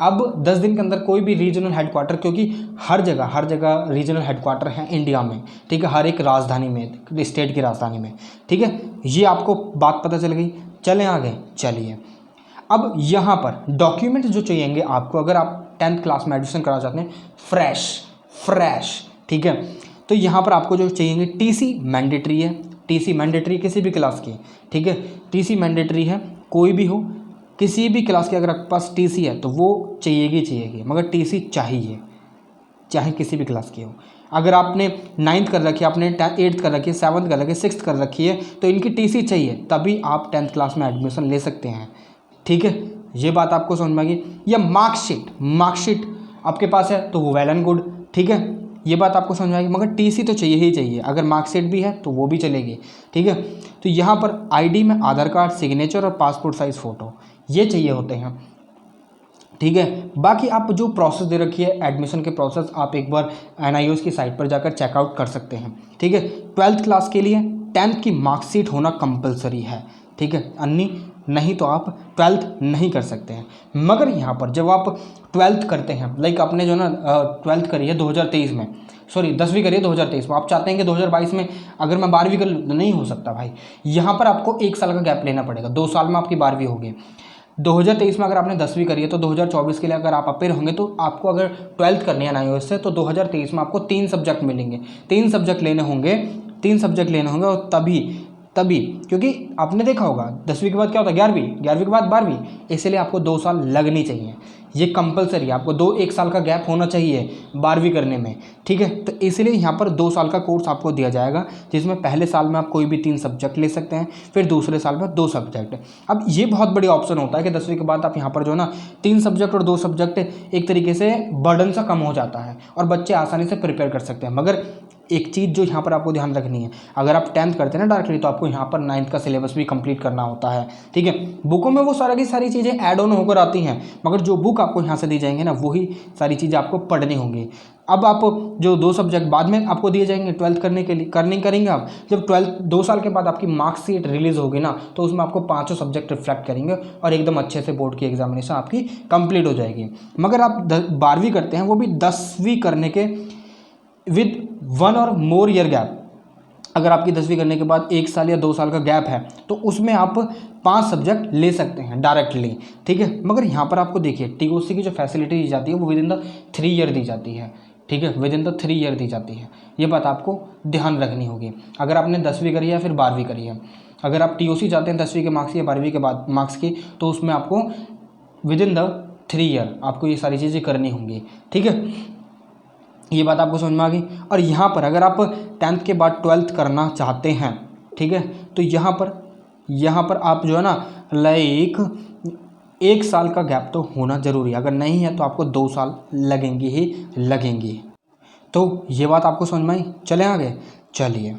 अब 10 दिन के अंदर कोई भी रीजनल हेडक्वार्टर, क्योंकि हर जगह रीजनल हेडक्वार्टर है इंडिया में। ठीक है, हर एक राजधानी में, स्टेट की राजधानी में। ठीक है, ये आपको बात पता चल गई। चलें आगे, चलिए। अब यहाँ पर डॉक्यूमेंट जो चाहिएंगे आपको, अगर आप 10th क्लास में एडमिशन कराना चाहते हैं फ्रेश, ठीक है, तो यहाँ पर आपको जो चाहिएंगे TC मैंडेटरी है। TC मैंडेटरी किसी भी क्लास की। ठीक है, TC मैंडेटरी है, कोई भी हो, किसी भी क्लास की अगर आपके पास TC है तो वो चाहिएगी, मगर TC चाहिए, चाहे किसी भी क्लास की हो। अगर आपने 9th कर रखी है, आपने 8th कर रखी है, 7th कर रखी है, 6th कर रखी है, तो इनकी TC चाहिए, तभी आप 10th क्लास में एडमिशन ले सकते हैं। ठीक है, ये बात आपको समझ में आ गई। या मार्कशीट आपके पास है तो वो वेल एंड गुड। ठीक है, ये बात आपको समझ में आएगी, मगर TC तो चाहिए ही चाहिए। अगर मार्कशीट भी है तो वो भी चलेगी। ठीक है, तो यहाँ पर ID में आधार कार्ड, सिग्नेचर और पासपोर्ट साइज़ फ़ोटो ये चाहिए होते हैं। ठीक है, बाकी आप जो प्रोसेस दे रखी है एडमिशन के प्रोसेस, आप एक बार NIOS की साइट पर जाकर चेकआउट कर सकते हैं। ठीक है, 12th क्लास के लिए 10th की मार्कशीट होना कंपलसरी है, ठीक है, अन्य नहीं तो आप 12th नहीं कर सकते हैं। मगर यहाँ पर जब आप 12th करते हैं, लाइक आपने जो ना 12th करी है 2023 में, सॉरी 10वीं करी है 2023 में, आप चाहते हैं कि 2022 में अगर मैं 12वीं कर लूँ, तो नहीं हो सकता भाई। यहाँ पर आपको 1 साल का गैप लेना पड़ेगा, 2 साल में आपकी 12वीं होगी। 2023 में अगर आपने 10वीं करी है तो 2024 के लिए अगर आप अपेयर होंगे तो आपको अगर 12th करनी है NIOS से, तो 2023 में आपको 3 सब्जेक्ट मिलेंगे, 3 सब्जेक्ट लेने होंगे, 3 सब्जेक्ट लेने होंगे। और तभी क्योंकि आपने देखा होगा 10वीं के बाद क्या होता है 11वीं के बाद 12वीं, इसलिए आपको 2 साल लगनी चाहिए, ये कंपलसरी है, आपको 1 साल का गैप होना चाहिए 12वीं करने में, ठीक है। तो इसलिए यहाँ पर 2 साल का कोर्स आपको दिया जाएगा, जिसमें पहले साल में आप कोई भी 3 सब्जेक्ट ले सकते हैं, फिर दूसरे साल में 2 सब्जेक्ट। अब ये बहुत बड़ी ऑप्शन होता है कि 10वीं के बाद आप यहाँ पर जो है ना 3 सब्जेक्ट और 2 सब्जेक्ट एक तरीके से बर्डन सा कम हो जाता है और बच्चे आसानी से प्रिपेयर कर सकते हैं। मगर एक चीज़ जो यहाँ पर आपको ध्यान रखनी है, अगर आप 10th करते हैं ना डायरेक्टली, तो आपको यहाँ पर 9th का सिलेबस भी कंप्लीट करना होता है, ठीक है। बुकों में वो की सारी चीज़ें ऐड ऑन होकर आती हैं, मगर जो बुक आपको यहाँ से दी जाएंगे ना, वही सारी चीज़ें आपको पढ़नी होंगी। अब आप जो 2 सब्जेक्ट बाद में आपको दिए जाएंगे 12th करने के लिए करेंगे आप, जब 12th 2 साल के बाद आपकी मार्कशीट रिलीज़ होगी ना, तो उसमें आपको 5 सब्जेक्ट रिफ्लेक्ट करेंगे और एकदम अच्छे से बोर्ड की एग्जामिनेशन आपकी कंप्लीट हो जाएगी। मगर आप 12वीं करते हैं, वो भी 10वीं करने के विद 1 और मोर ईयर गैप, अगर आपकी 10वीं करने के बाद 1 साल या 2 साल का गैप है, तो उसमें आप 5 सब्जेक्ट ले सकते हैं डायरेक्टली, ठीक है। मगर यहाँ पर आपको देखिए TOC की जो फैसिलिटी दी जाती है वो विद इन द 3 ईयर दी जाती है, ठीक है, विद इन द 3 ईयर दी जाती है। ये बात आपको ध्यान रखनी होगी अगर आपने 10वीं करी है या फिर 12वीं करी है। अगर आप TOC चाहते हैं 10वीं के मार्क्स या 12वीं के बाद मार्क्स की, तो उसमें आपको विद इन द 3 ईयर आपको ये सारी चीज़ें करनी होंगी, ठीक है। ये बात आपको समझ में आ गई। और यहाँ पर अगर आप 10th के बाद 12th करना चाहते हैं, ठीक है, तो यहाँ पर आप जो है ना लाइक 1 साल का गैप तो होना ज़रूरी है, अगर नहीं है तो आपको 2 साल लगेंगे ही लगेंगी। तो ये बात आपको समझ में आई। चलें आगे, चलिए।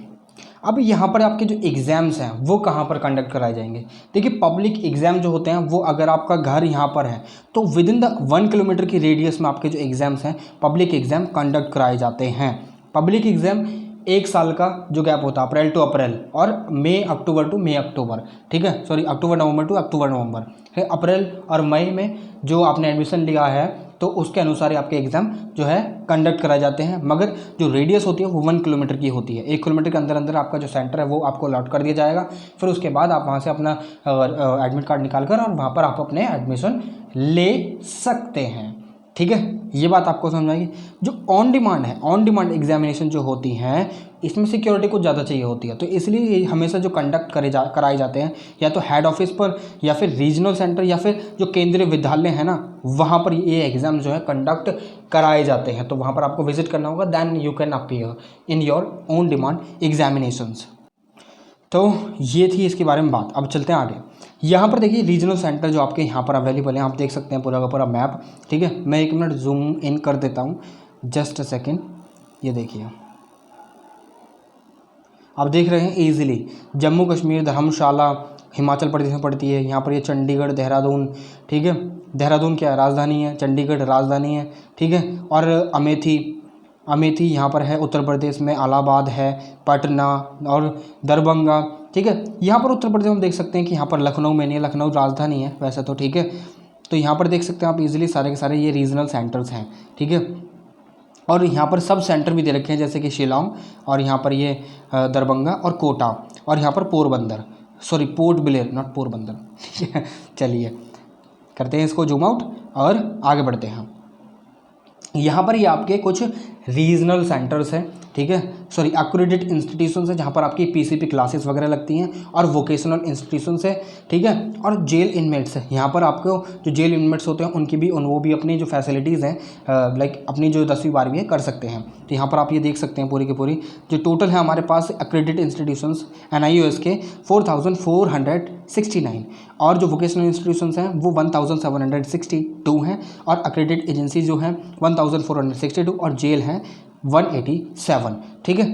अब यहाँ पर आपके जो एग्ज़ाम्स हैं वो कहाँ पर कंडक्ट कराए जाएंगे। देखिए पब्लिक एग्ज़ाम जो होते हैं वो अगर आपका घर यहाँ पर है तो विद इन द 1 किलोमीटर की रेडियस में आपके जो एग्ज़ाम्स हैं पब्लिक एग्ज़ाम कंडक्ट कराए जाते हैं। पब्लिक एग्ज़ाम 1 साल का जो गैप होता है अप्रैल टू अप्रैल और मई अक्टूबर टू मई अक्टूबर, ठीक है, सॉरी अक्टूबर नवंबर टू अक्टूबर नवंबर। अप्रैल और मई में जो आपने एडमिशन लिया है तो उसके अनुसार ही आपके एग्ज़ाम जो है कंडक्ट कराए जाते हैं। मगर जो रेडियस होती है वो 1 किलोमीटर की होती है। 1 किलोमीटर के अंदर अंदर आपका जो सेंटर है वो आपको अलॉट कर दिया जाएगा। फिर उसके बाद आप वहाँ से अपना एडमिट कार्ड निकाल कर और वहाँ पर आप अपने एडमिशन ले सकते हैं, ठीक है। ये बात आपको समझ आएगी। जो ऑन डिमांड है, ऑन डिमांड एग्जामिनेशन जो होती हैं इसमें सिक्योरिटी कुछ ज़्यादा चाहिए होती है, तो इसलिए ये हमेशा जो कंडक्ट कराए जाते हैं या तो हेड ऑफिस पर या फिर रीजनल सेंटर या फिर जो केंद्रीय विद्यालय है ना वहाँ पर ये एग्ज़ाम जो है कंडक्ट कराए जाते हैं। तो वहाँ पर आपको विजिट करना होगा, then you can appear in your own demand examinations. तो ये थी इसके बारे में बात। अब चलते हैं आगे। यहाँ पर देखिए रीजनल सेंटर जो आपके यहाँ पर अवेलेबल है, आप देख सकते हैं पूरा का पूरा मैप, ठीक है। मैं 1 मिनट जूम इन कर देता हूँ, जस्ट अ सेकेंड। ये देखिए आप देख रहे हैं ईजिली जम्मू कश्मीर, धर्मशाला हिमाचल प्रदेश में पड़ती है। यहाँ पर ये चंडीगढ़, देहरादून, ठीक है, देहरादून क्या राजधानी है, चंडीगढ़ राजधानी है, ठीक है। और अमेठी यहाँ पर है उत्तर प्रदेश में, इलाहाबाद है, पटना और दरभंगा, ठीक है। यहाँ पर उत्तर प्रदेश में देख सकते हैं कि यहाँ पर लखनऊ में नहीं है, लखनऊ राजधानी है वैसे तो, ठीक है। तो यहाँ पर देख सकते हैं आप इजीली सारे के सारे ये रीजनल सेंटर्स हैं, ठीक है। और यहाँ पर सब सेंटर भी दे रखे हैं जैसे कि शिलांग और यहाँ पर ये दरभंगा और कोटा और यहाँ पर Porbandar, sorry port Blair not Porbandar, ठीक है। चलिए करते हैं इसको जूम आउट और आगे बढ़ते हैं। यहाँ पर ये आपके कुछ रीजनल सेंटर्स हैं, ठीक है, सॉरी एक्रेडिटेड इंस्टीट्यूशंस है जहाँ पर आपकी पीसीपी क्लासेस वगैरह लगती हैं और वोकेशनल इंस्टीट्यूशंस है, ठीक है। और जेल इनमेट्स है, यहाँ पर आपको जो जेल इनमेट्स होते हैं उनकी भी वो भी अपनी जो फैसिलिटीज़ हैं लाइक अपनी जो 10वीं 12वीं है कर सकते हैं। तो यहाँ पर आप ये देख सकते हैं पूरी की पूरी जो टोटल है हमारे पास एक्रेडिटेड इंस्टीट्यूशंस NIOS के 4469 और जो वोकेशनल इंस्टीट्यूशंस हैं वो 1762 हैं और एक्रेडिटेड एजेंसी जो हैं 1462 और जेल हैं 187, ठीक है।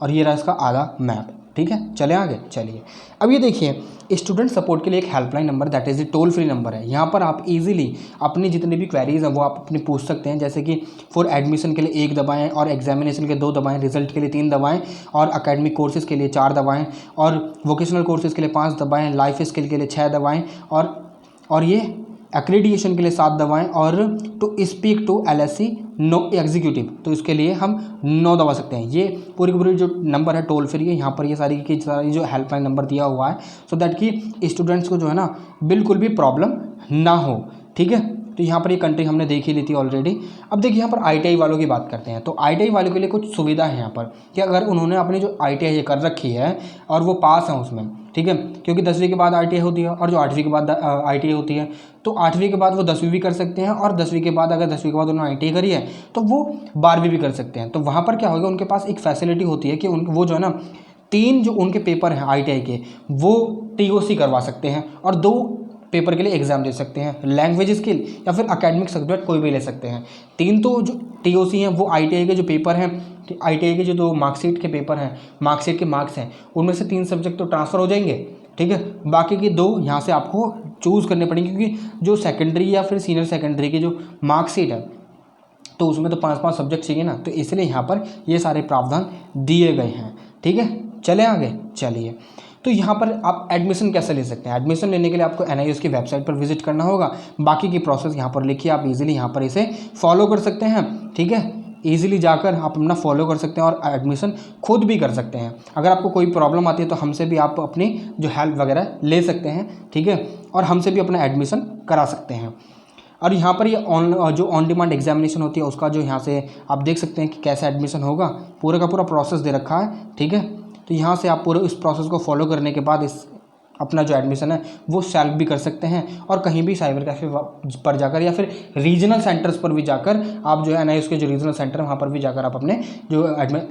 और ये रहा इसका आधा मैप। ठीक है, चले आगे। चलिए अब ये देखिए स्टूडेंट सपोर्ट के लिए एक helpline number that is toll free number है। यहाँ पर आप इजीली अपनी जितनी भी क्वेरीज हैं वो आप अपनी पूछ सकते हैं, जैसे कि फॉर एडमिशन के लिए 1 दबाएं और एग्जामिनेशन के 2 दबाएं, रिजल्ट के लिए 3 दबाएं और अकेडमिक कोर्सेज के लिए 4 दबाएं और वोकेशनल कोर्सेज के लिए 5 दबाएं, लाइफ स्किल के लिए 6 दबाएं और ये एक्रेडिटेशन के लिए 7 दबाएं और to speak to LSC no executive तो इसके लिए हम 9 दबा सकते हैं। ये पूरी की पूरी जो नंबर है टोल फ्री है, यहाँ पर ये सारी की सारी जो हेल्पलाइन नंबर दिया हुआ है सो दैट कि स्टूडेंट्स को जो है ना बिल्कुल भी प्रॉब्लम ना हो, ठीक है। तो यहाँ पर ये कंट्री हमने देख ही ली थी ऑलरेडी। अब देखिए यहाँ पर ITI वालों की बात करते हैं। तो ITI वालों के लिए कुछ सुविधा है यहाँ पर कि अगर उन्होंने अपनी जो ITI ये कर रखी है और वो पास हैं उसमें, ठीक है, क्योंकि 10वीं के बाद ITI होती है और जो 8वीं के बाद ITI होती है, तो 8वीं के बाद वो 10वीं भी कर सकते हैं और 10वीं के बाद अगर 10वीं के बाद उन्होंने ITI करी है तो वो 12वीं भी कर सकते हैं। तो वहाँ पर क्या होगा, उनके पास एक फैसिलिटी होती है कि वो जो है ना 3 जो उनके पेपर हैं ITI के वो TOC करवा सकते हैं और 2 पेपर के लिए एग्जाम दे सकते हैं, लैंग्वेज स्किल या फिर एकेडमिक सब्जेक्ट कोई भी ले सकते हैं। 3 तो जो TOC हैं वो ITI के जो पेपर हैं, ITI के जो 2 मार्कशीट के पेपर हैं, मार्कशीट के मार्क्स हैं, उनमें से 3 सब्जेक्ट तो ट्रांसफ़र हो जाएंगे, ठीक है। बाकी के 2 यहाँ से आपको चूज़ करने पड़ेंगे क्योंकि जो सेकेंडरी या फिर सीनियर सेकेंडरी की जो मार्कशीट है तो उसमें तो 5-5 सब्जेक्ट चाहिए ना, तो इसलिए यहाँ पर ये सारे प्रावधान दिए गए हैं, ठीक है। चले आगे। चलिए तो यहाँ पर आप एडमिशन कैसे ले सकते हैं। एडमिशन लेने के लिए आपको NIOS की वेबसाइट पर विजिट करना होगा। बाकी की प्रोसेस यहाँ पर लिखिए, आप इजीली यहाँ पर इसे फॉलो कर सकते हैं, ठीक है। इजीली जाकर आप अपना फॉलो कर सकते हैं और एडमिशन खुद भी कर सकते हैं। अगर आपको कोई प्रॉब्लम आती है तो हमसे भी आप अपनी जो हेल्प वगैरह ले सकते हैं, ठीक है, और हमसे भी अपना एडमिशन करा सकते हैं। और यहाँ पर ये ऑन डिमांड एग्जामिनेशन होती है उसका जो यहाँ से आप देख सकते हैं कि कैसे एडमिशन होगा, पूरा का पूरा प्रोसेस दे रखा है, ठीक है। तो यहाँ से आप पूरे इस प्रोसेस को फॉलो करने के बाद इस अपना जो एडमिशन है वो सेल्फ भी कर सकते हैं और कहीं भी साइबर कैफे पर जाकर या फिर रीजनल सेंटर्स पर भी जाकर आप जो है NIOS के जो रीजनल सेंटर है वहाँ पर भी जाकर आप अपने जो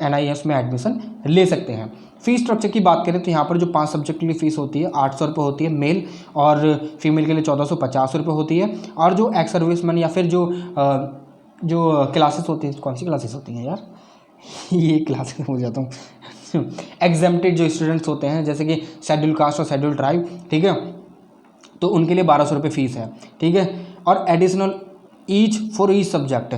NIOS में एडमिशन ले सकते हैं। फ़ीस स्ट्रक्चर की बात करें तो यहाँ पर जो 5 सब्जेक्ट के लिए फ़ीस होती है 800 रुपये होती है, मेल और फीमेल के लिए 1450 रुपये होती है। और जो एक्स सर्विसमैन या फिर जो क्लासेस होती हैं, कौन सी क्लासेस होती हैं यार ये क्लासेस हो जाता हूँ एग्जेम्प्टेड जो स्टूडेंट्स होते हैं जैसे कि शेड्यूल कास्ट और शेड्यूल ट्राइब, ठीक है, तो उनके लिए 1200 रुपये फ़ीस है, ठीक है। और एडिशनल फॉर ईच सब्जेक्ट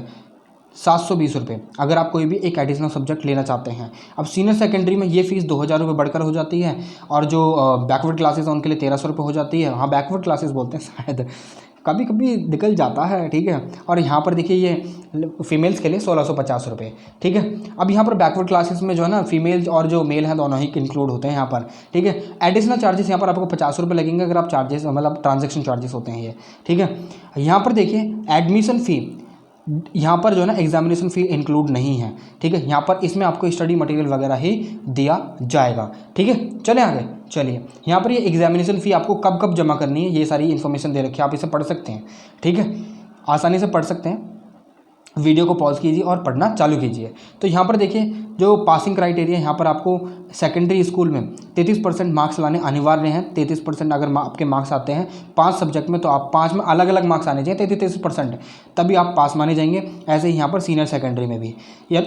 720 रुपये अगर आप कोई भी एक एडिशनल सब्जेक्ट लेना चाहते हैं। अब सीनियर सेकेंडरी में ये फ़ीस 2000 रुपये बढ़कर हो जाती है और जो बैकवर्ड क्लासेस हैं उनके लिए 1300 रुपये हो जाती है। हाँ बैकवर्ड क्लासेस बोलते हैं शायद, कभी कभी निकल जाता है, ठीक है। और यहाँ पर देखिए ये फीमेल्स के लिए 1650 रुपये, ठीक है। अब यहाँ पर बैकवर्ड क्लासेस में जो है ना फीमेल्स और जो मेल हैं दोनों ही इंक्लूड होते हैं यहाँ पर, ठीक है। एडिशनल चार्जेस यहाँ पर आपको 50 रुपये लगेंगे अगर आप चार्जेस मतलब ट्रांजेक्शन चार्जेस होते हैं ये, ठीक है। यहाँ पर देखिए एडमिशन फ़ी यहाँ पर जो है ना एग्जामिनेशन फ़ी इंक्लूड नहीं है, ठीक है। यहाँ पर इसमें आपको स्टडी मटेरियल वगैरह ही दिया जाएगा, ठीक है। चले आगे। चलिए यहाँ पर ये एग्जामिनेशन फ़ी आपको कब कब जमा करनी है ये सारी इन्फॉर्मेशन दे रखी है, आप इसे पढ़ सकते हैं, ठीक है, आसानी से पढ़ सकते हैं। वीडियो को पॉज कीजिए और पढ़ना चालू कीजिए। तो यहाँ पर देखिए जो पासिंग क्राइटेरिया यहाँ पर आपको सेकेंडरी स्कूल में 33% मार्क्स लाने अनिवार्य हैं। 33% अगर आपके मार्क्स आते हैं 5 सब्जेक्ट में तो आप 5 में अलग अलग मार्क्स आने चाहिए 33% तभी आप पास माने जाएंगे। ऐसे ही यहाँ पर सीनियर सेकेंडरी में भी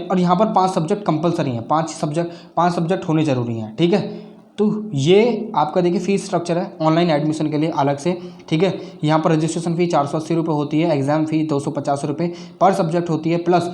और यहाँ पर 5 सब्जेक्ट कंपलसरी हैं, 5 सब्जेक्ट होने ज़रूरी हैं, ठीक है। तो ये आपका देखिए फ़ीस स्ट्रक्चर है ऑनलाइन एडमिशन के लिए अलग से, ठीक है। यहाँ पर रजिस्ट्रेशन फ़ी 480 रुपये होती है, एग्ज़ाम फ़ी 250 रुपये पर सब्जेक्ट होती है, प्लस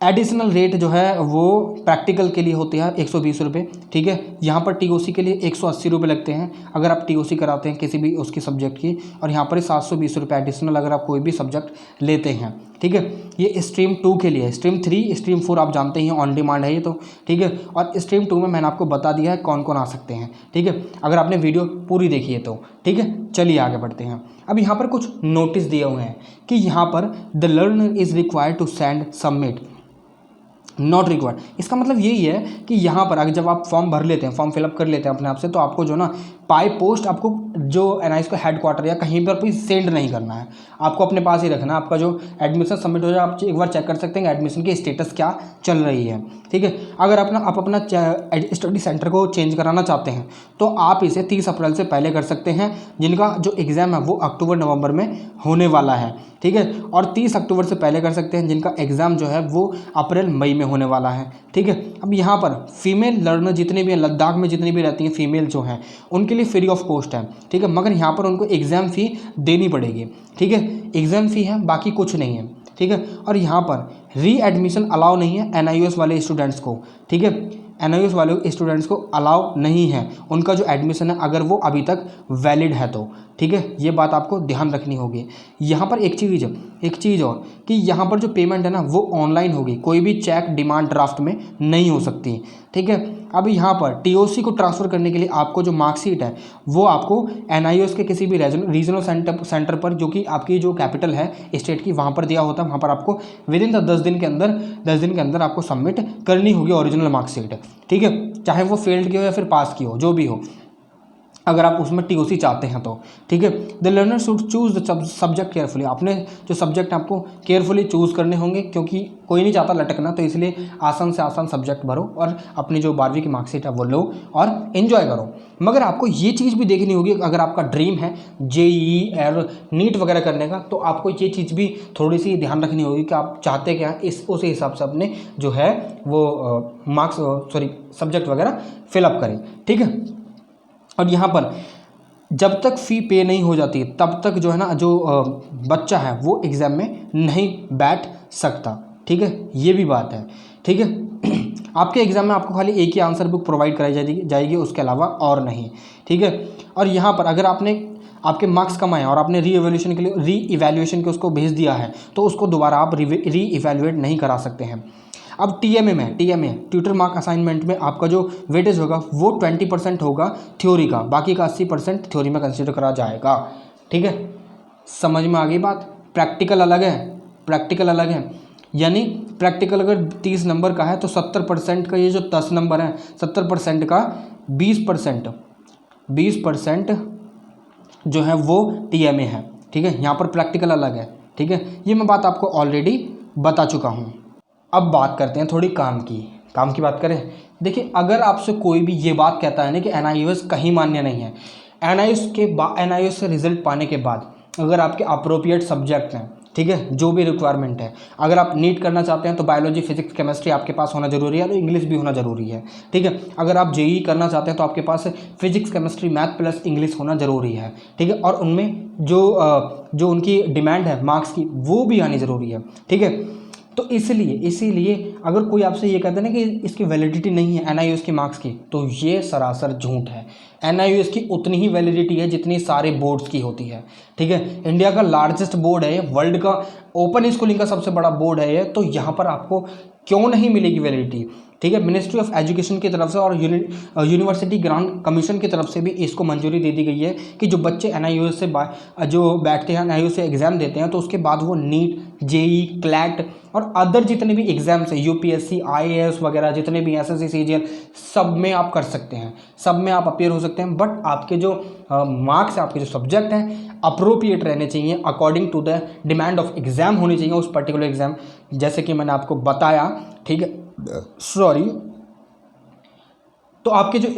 एडिशनल रेट जो है वो प्रैक्टिकल के लिए होती है 120 रुपये, ठीक है। यहाँ पर TOC के लिए 180 रुपये लगते हैं अगर आप TOC कराते हैं किसी भी उसकी सब्जेक्ट की, और यहाँ पर 720 रुपये एडिशनल अगर आप कोई भी सब्जेक्ट लेते हैं, ठीक है। ये स्ट्रीम 2 के लिए, स्ट्रीम 3 स्ट्रीम 4 आप जानते ही ऑन डिमांड है ये तो, ठीक है। और स्ट्रीम 2 में मैंने आपको बता दिया है कौन कौन आ सकते हैं, ठीक है, अगर आपने वीडियो पूरी देखी है तो, ठीक है। चलिए आगे बढ़ते हैं। अब यहाँ पर कुछ नोटिस दिए हुए हैं कि यहाँ पर the learner is required to send submit not required. इसका मतलब यही है कि यहाँ पर अगर जब आप फॉर्म भर लेते हैं, फॉर्म फिलअप कर लेते हैं अपने आप से, तो आपको जो ना बाय पोस्ट आपको जो NIOS को हेडक्वार्टर या कहीं पर भी सेंड नहीं करना है, आपको अपने पास ही रखना है। आपका जो एडमिशन सबमिट हो जाए आप एक बार चेक कर सकते हैं एडमिशन की स्टेटस क्या चल रही है, ठीक है। अगर आप अपना स्टडी सेंटर को चेंज कराना चाहते हैं तो आप इसे 30 अप्रैल से पहले कर सकते हैं, जिनका जो एग्ज़ाम है वो अक्टूबर नवंबर में होने वाला है, ठीक है। और 30 अक्टूबर से पहले कर सकते हैं जिनका एग्ज़ाम जो है वो अप्रैल मई में में होने वाला है। ठीक है, अब यहाँ पर फीमेल लर्नर जितने भी हैं लद्दाख में, जितनी भी रहती हैं फीमेल जो हैं, उनके लिए फ्री ऑफ कॉस्ट है। ठीक है, मगर यहाँ पर उनको एग्ज़ाम फ़ी देनी पड़ेगी। ठीक है, एग्ज़ाम फ़ी है, बाकी कुछ नहीं है। ठीक है, और यहाँ पर री एडमिशन अलाउ नहीं है NIOS वाले स्टूडेंट्स को। ठीक है, NIOS वाले स्टूडेंट्स को अलाउ नहीं है, उनका जो एडमिशन है अगर वो अभी तक वैलिड है तो। ठीक है, ये बात आपको ध्यान रखनी होगी। यहाँ पर एक चीज़ और कि यहाँ पर जो पेमेंट है ना वो ऑनलाइन होगी, कोई भी चेक डिमांड ड्राफ्ट में नहीं हो सकती। ठीक है, अब यहाँ पर TOC को ट्रांसफ़र करने के लिए आपको जो मार्कशीट है वो आपको NIOS के किसी भी रीजनल सेंटर पर, जो कि आपकी जो कैपिटल है स्टेट की, वहाँ पर दिया होता है। वहाँ पर आपको विदिन द 10 दिन के अंदर आपको सबमिट करनी होगी ओरिजिनल मार्कशीट। ठीक है, चाहे वो फेल्ड की हो या फिर पास की हो, जो भी हो, अगर आप उसमें TOC चाहते हैं तो। ठीक है, the learner should choose the subject carefully. आपने जो सब्जेक्ट आपको केयरफुली चूज़ करने होंगे, क्योंकि कोई नहीं चाहता लटकना, तो इसलिए आसान से आसान सब्जेक्ट भरो और अपनी जो 12वीं की मार्कशीट है वो लो और इन्जॉय करो। मगर आपको ये चीज़ भी देखनी होगी, अगर आपका ड्रीम है JEE और नीट वगैरह करने का, तो आपको ये चीज़ भी थोड़ी सी ध्यान रखनी होगी कि आप चाहते क्या हैं, उस हिसाब से अपने जो है वो सब्जेक्ट वगैरह फिलअप करें। ठीक है, और यहाँ पर जब तक फ़ी पे नहीं हो जाती तब तक जो है ना जो बच्चा है वो एग्ज़ाम में नहीं बैठ सकता। ठीक है, ये भी बात है। ठीक है, आपके एग्ज़ाम में आपको खाली एक ही आंसर बुक प्रोवाइड कराई जाएगी, उसके अलावा और नहीं। ठीक है, और यहाँ पर अगर आपके मार्क्स कम आए और आपने री इवैल्यूएशन के उसको भेज दिया है, तो उसको दोबारा आप री इवैल्यूएट नहीं करा सकते हैं। अब TMA ट्यूटर मार्क असाइनमेंट में आपका जो वेटेज होगा वो 20% होगा थ्योरी का, बाकी का 80% थ्योरी में कंसिडर करा जाएगा। ठीक है, समझ में आ गई बात। प्रैक्टिकल अलग है, यानी प्रैक्टिकल अगर 30 नंबर का है तो 70% का ये जो 10 नंबर है, 70% का 20% जो है वो TMA है। ठीक है, यहाँ पर प्रैक्टिकल अलग है। ठीक है, ये मैं बात आपको ऑलरेडी बता चुका हूँ। अब बात करते हैं थोड़ी काम की बात करें। देखिए, अगर आपसे कोई भी ये बात कहता है ना कि NIOS कहीं मान्य नहीं है, NIOS से रिजल्ट पाने के बाद अगर आपके अप्रोप्रिएट सब्जेक्ट हैं, ठीक है, जो भी रिक्वायरमेंट है, अगर आप नीट करना चाहते हैं तो बायोलॉजी, फिजिक्स, केमिस्ट्री आपके पास होना जरूरी है, तो इंग्लिश भी होना जरूरी है। ठीक है, अगर आप JEE करना चाहते हैं तो आपके पास physics, chemistry, math plus English होना जरूरी है। ठीक है, और उनमें जो उनकी डिमांड है मार्क्स की वो भी आनी ज़रूरी है। ठीक है, तो इसीलिए अगर कोई आपसे ये कहता है ना कि इसकी वैलिडिटी नहीं है NIOS की मार्क्स की, तो ये सरासर झूठ है। NIOS की उतनी ही वैलिडिटी है जितनी सारे बोर्ड्स की होती है। ठीक है, इंडिया का लार्जेस्ट बोर्ड है ये, वर्ल्ड का ओपन स्कूलिंग का सबसे बड़ा बोर्ड है ये, तो यहाँ पर आपको क्यों नहीं मिलेगी वैलिडिटी। ठीक है, मिनिस्ट्री ऑफ एजुकेशन की तरफ से और यूनिवर्सिटी ग्रांट कमीशन की तरफ से भी इसको मंजूरी दे दी गई है कि जो बच्चे NIOS से जो बैठते हैं, NIOS से एग्ज़ाम देते हैं, तो उसके बाद वो नीट, JEE, क्लैट और अदर जितने भी एग्ज़ाम्स हैं, UPSC, IAS वगैरह जितने भी SSC, CGL, सब में आप कर सकते हैं, सब में आप अपीयर हो सकते हैं। बट आपके जो मार्क्स, आपके जो सब्जेक्ट हैं अप्रोप्रिएट रहने चाहिए, according to the demand of exam होनी चाहिए उस पर्टिकुलर एग्ज़ाम, जैसे कि मैंने आपको बताया। ठीक है, तो आपके जो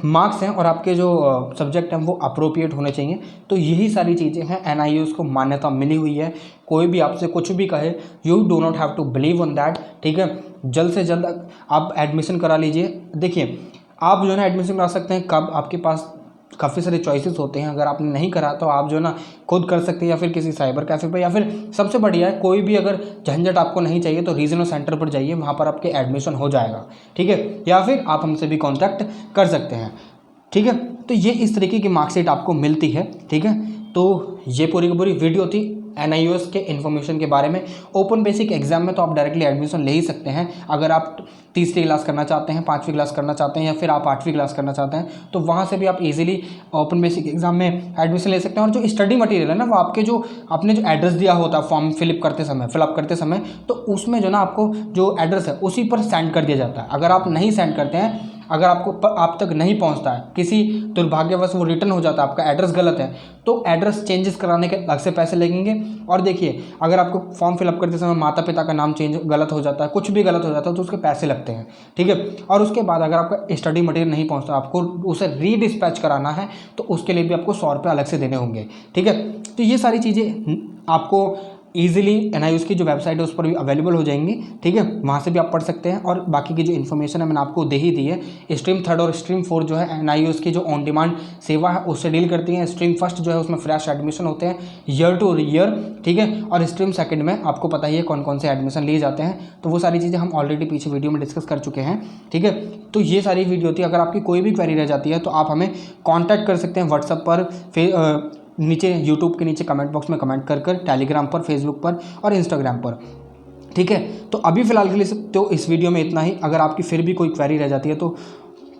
मार्क्स हैं और आपके जो सब्जेक्ट हैं वो अप्रोप्रिएट होने चाहिए। तो यही सारी चीज़ें हैं, NIOS को मान्यता मिली हुई है। कोई भी आपसे कुछ भी कहे, you do not have to believe on that. ठीक है, जल्द से जल्द आप एडमिशन करा लीजिए। देखिए, आप जो है ना एडमिशन करा सकते हैं कब, आपके पास काफ़ी सारे चॉइसेस होते हैं। अगर आपने नहीं करा तो आप जो है ना खुद कर सकते हैं, या फिर किसी साइबर कैफ़े पर, या फिर सबसे बढ़िया है कोई भी अगर झंझट आपको नहीं चाहिए तो रीजनल सेंटर पर जाइए, वहाँ पर आपके एडमिशन हो जाएगा। ठीक है, या फिर आप हमसे भी कांटेक्ट कर सकते हैं। ठीक है, तो ये इस तरीके की मार्कशीट आपको मिलती है। ठीक है, तो ये पूरी की पूरी वीडियो थी NIOS के इन्फॉर्मेशन के बारे में। ओपन बेसिक एग्जाम में तो आप डायरेक्टली एडमिशन ले ही सकते हैं। अगर आप तीसरी क्लास करना चाहते हैं, 5वीं क्लास करना चाहते हैं, या फिर आप 8वीं क्लास करना चाहते हैं, तो वहाँ से भी आप इजीली ओपन बेसिक एग्जाम में एडमिशन ले सकते हैं। और जो स्टडी मटेरियल है ना, वो आपके जो आपने जो एड्रेस दिया होता है फॉर्म फिलअप करते समय, तो उसमें जो ना आपको जो एड्रेस है उसी पर सेंड कर दिया जाता है। अगर आप नहीं सेंड करते हैं, अगर आप तक नहीं पहुंचता है, किसी दुर्भाग्यवश वो रिटर्न हो जाता है, आपका एड्रेस गलत है, तो एड्रेस चेंजेस कराने के अलग से पैसे लगेंगे। और देखिए, अगर आपको फॉर्म फिलअप करते समय माता पिता का नाम चेंज गलत हो जाता है, कुछ भी गलत हो जाता है, तो उसके पैसे लगते हैं। ठीक है, और उसके बाद अगर आपका स्टडी मटेरियल नहीं पहुंचता, आपको उसे रीडिस्पैच कराना है, तो उसके लिए भी आपको 100 रुपये अलग से देने होंगे। ठीक है, तो ये सारी चीज़ें आपको ईजिली NIOS की जो वेबसाइट है उस पर भी अवेलेबल हो जाएंगी, ठीक है, वहाँ से भी आप पढ़ सकते हैं। और बाकी की जो इन्फॉर्मेशन है मैंने आपको दे ही दी है। स्ट्रीम 3 और स्ट्रीम 4 जो है NIOS की जो ऑन डिमांड सेवा है उससे डील करती हैं। स्ट्रीम 1 जो है उसमें फ्रेश एडमिशन होते हैं ईयर टू ईयर, ठीक है, और स्ट्रीम 2 में आपको पता ही है कौन कौन से एडमिशन लिए जाते हैं, तो वो सारी चीज़ें हम ऑलरेडी पीछे वीडियो में डिस्कस कर चुके हैं, ठीक है। तो ये सारी वीडियो थी। अगर आपकी कोई भी क्वेरी रह जाती है तो आप हमें कॉन्टैक्ट कर सकते हैं व्हाट्सएप पर, फिर नीचे यूट्यूब के नीचे कमेंट बॉक्स में कमेंट कर टेलीग्राम पर, फेसबुक पर और इंस्टाग्राम पर, ठीक है। तो अभी फ़िलहाल के लिए तो इस वीडियो में इतना ही। अगर आपकी फिर भी कोई क्वेरी रह जाती है तो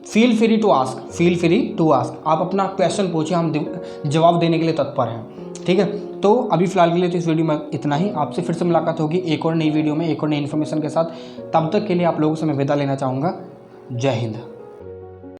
फील फ्री टू आस्क, आप अपना क्वेश्चन पूछिए, हम जवाब देने के लिए तत्पर हैं, ठीक है। तो अभी फ़िलहाल के लिए तो इस वीडियो में इतना ही। आपसे फिर से मुलाकात होगी एक और नई वीडियो में, एक और नई इन्फॉर्मेशन के साथ। तब तक के लिए आप लोगों से मैं विदा लेना चाहूँगा। जय हिंद।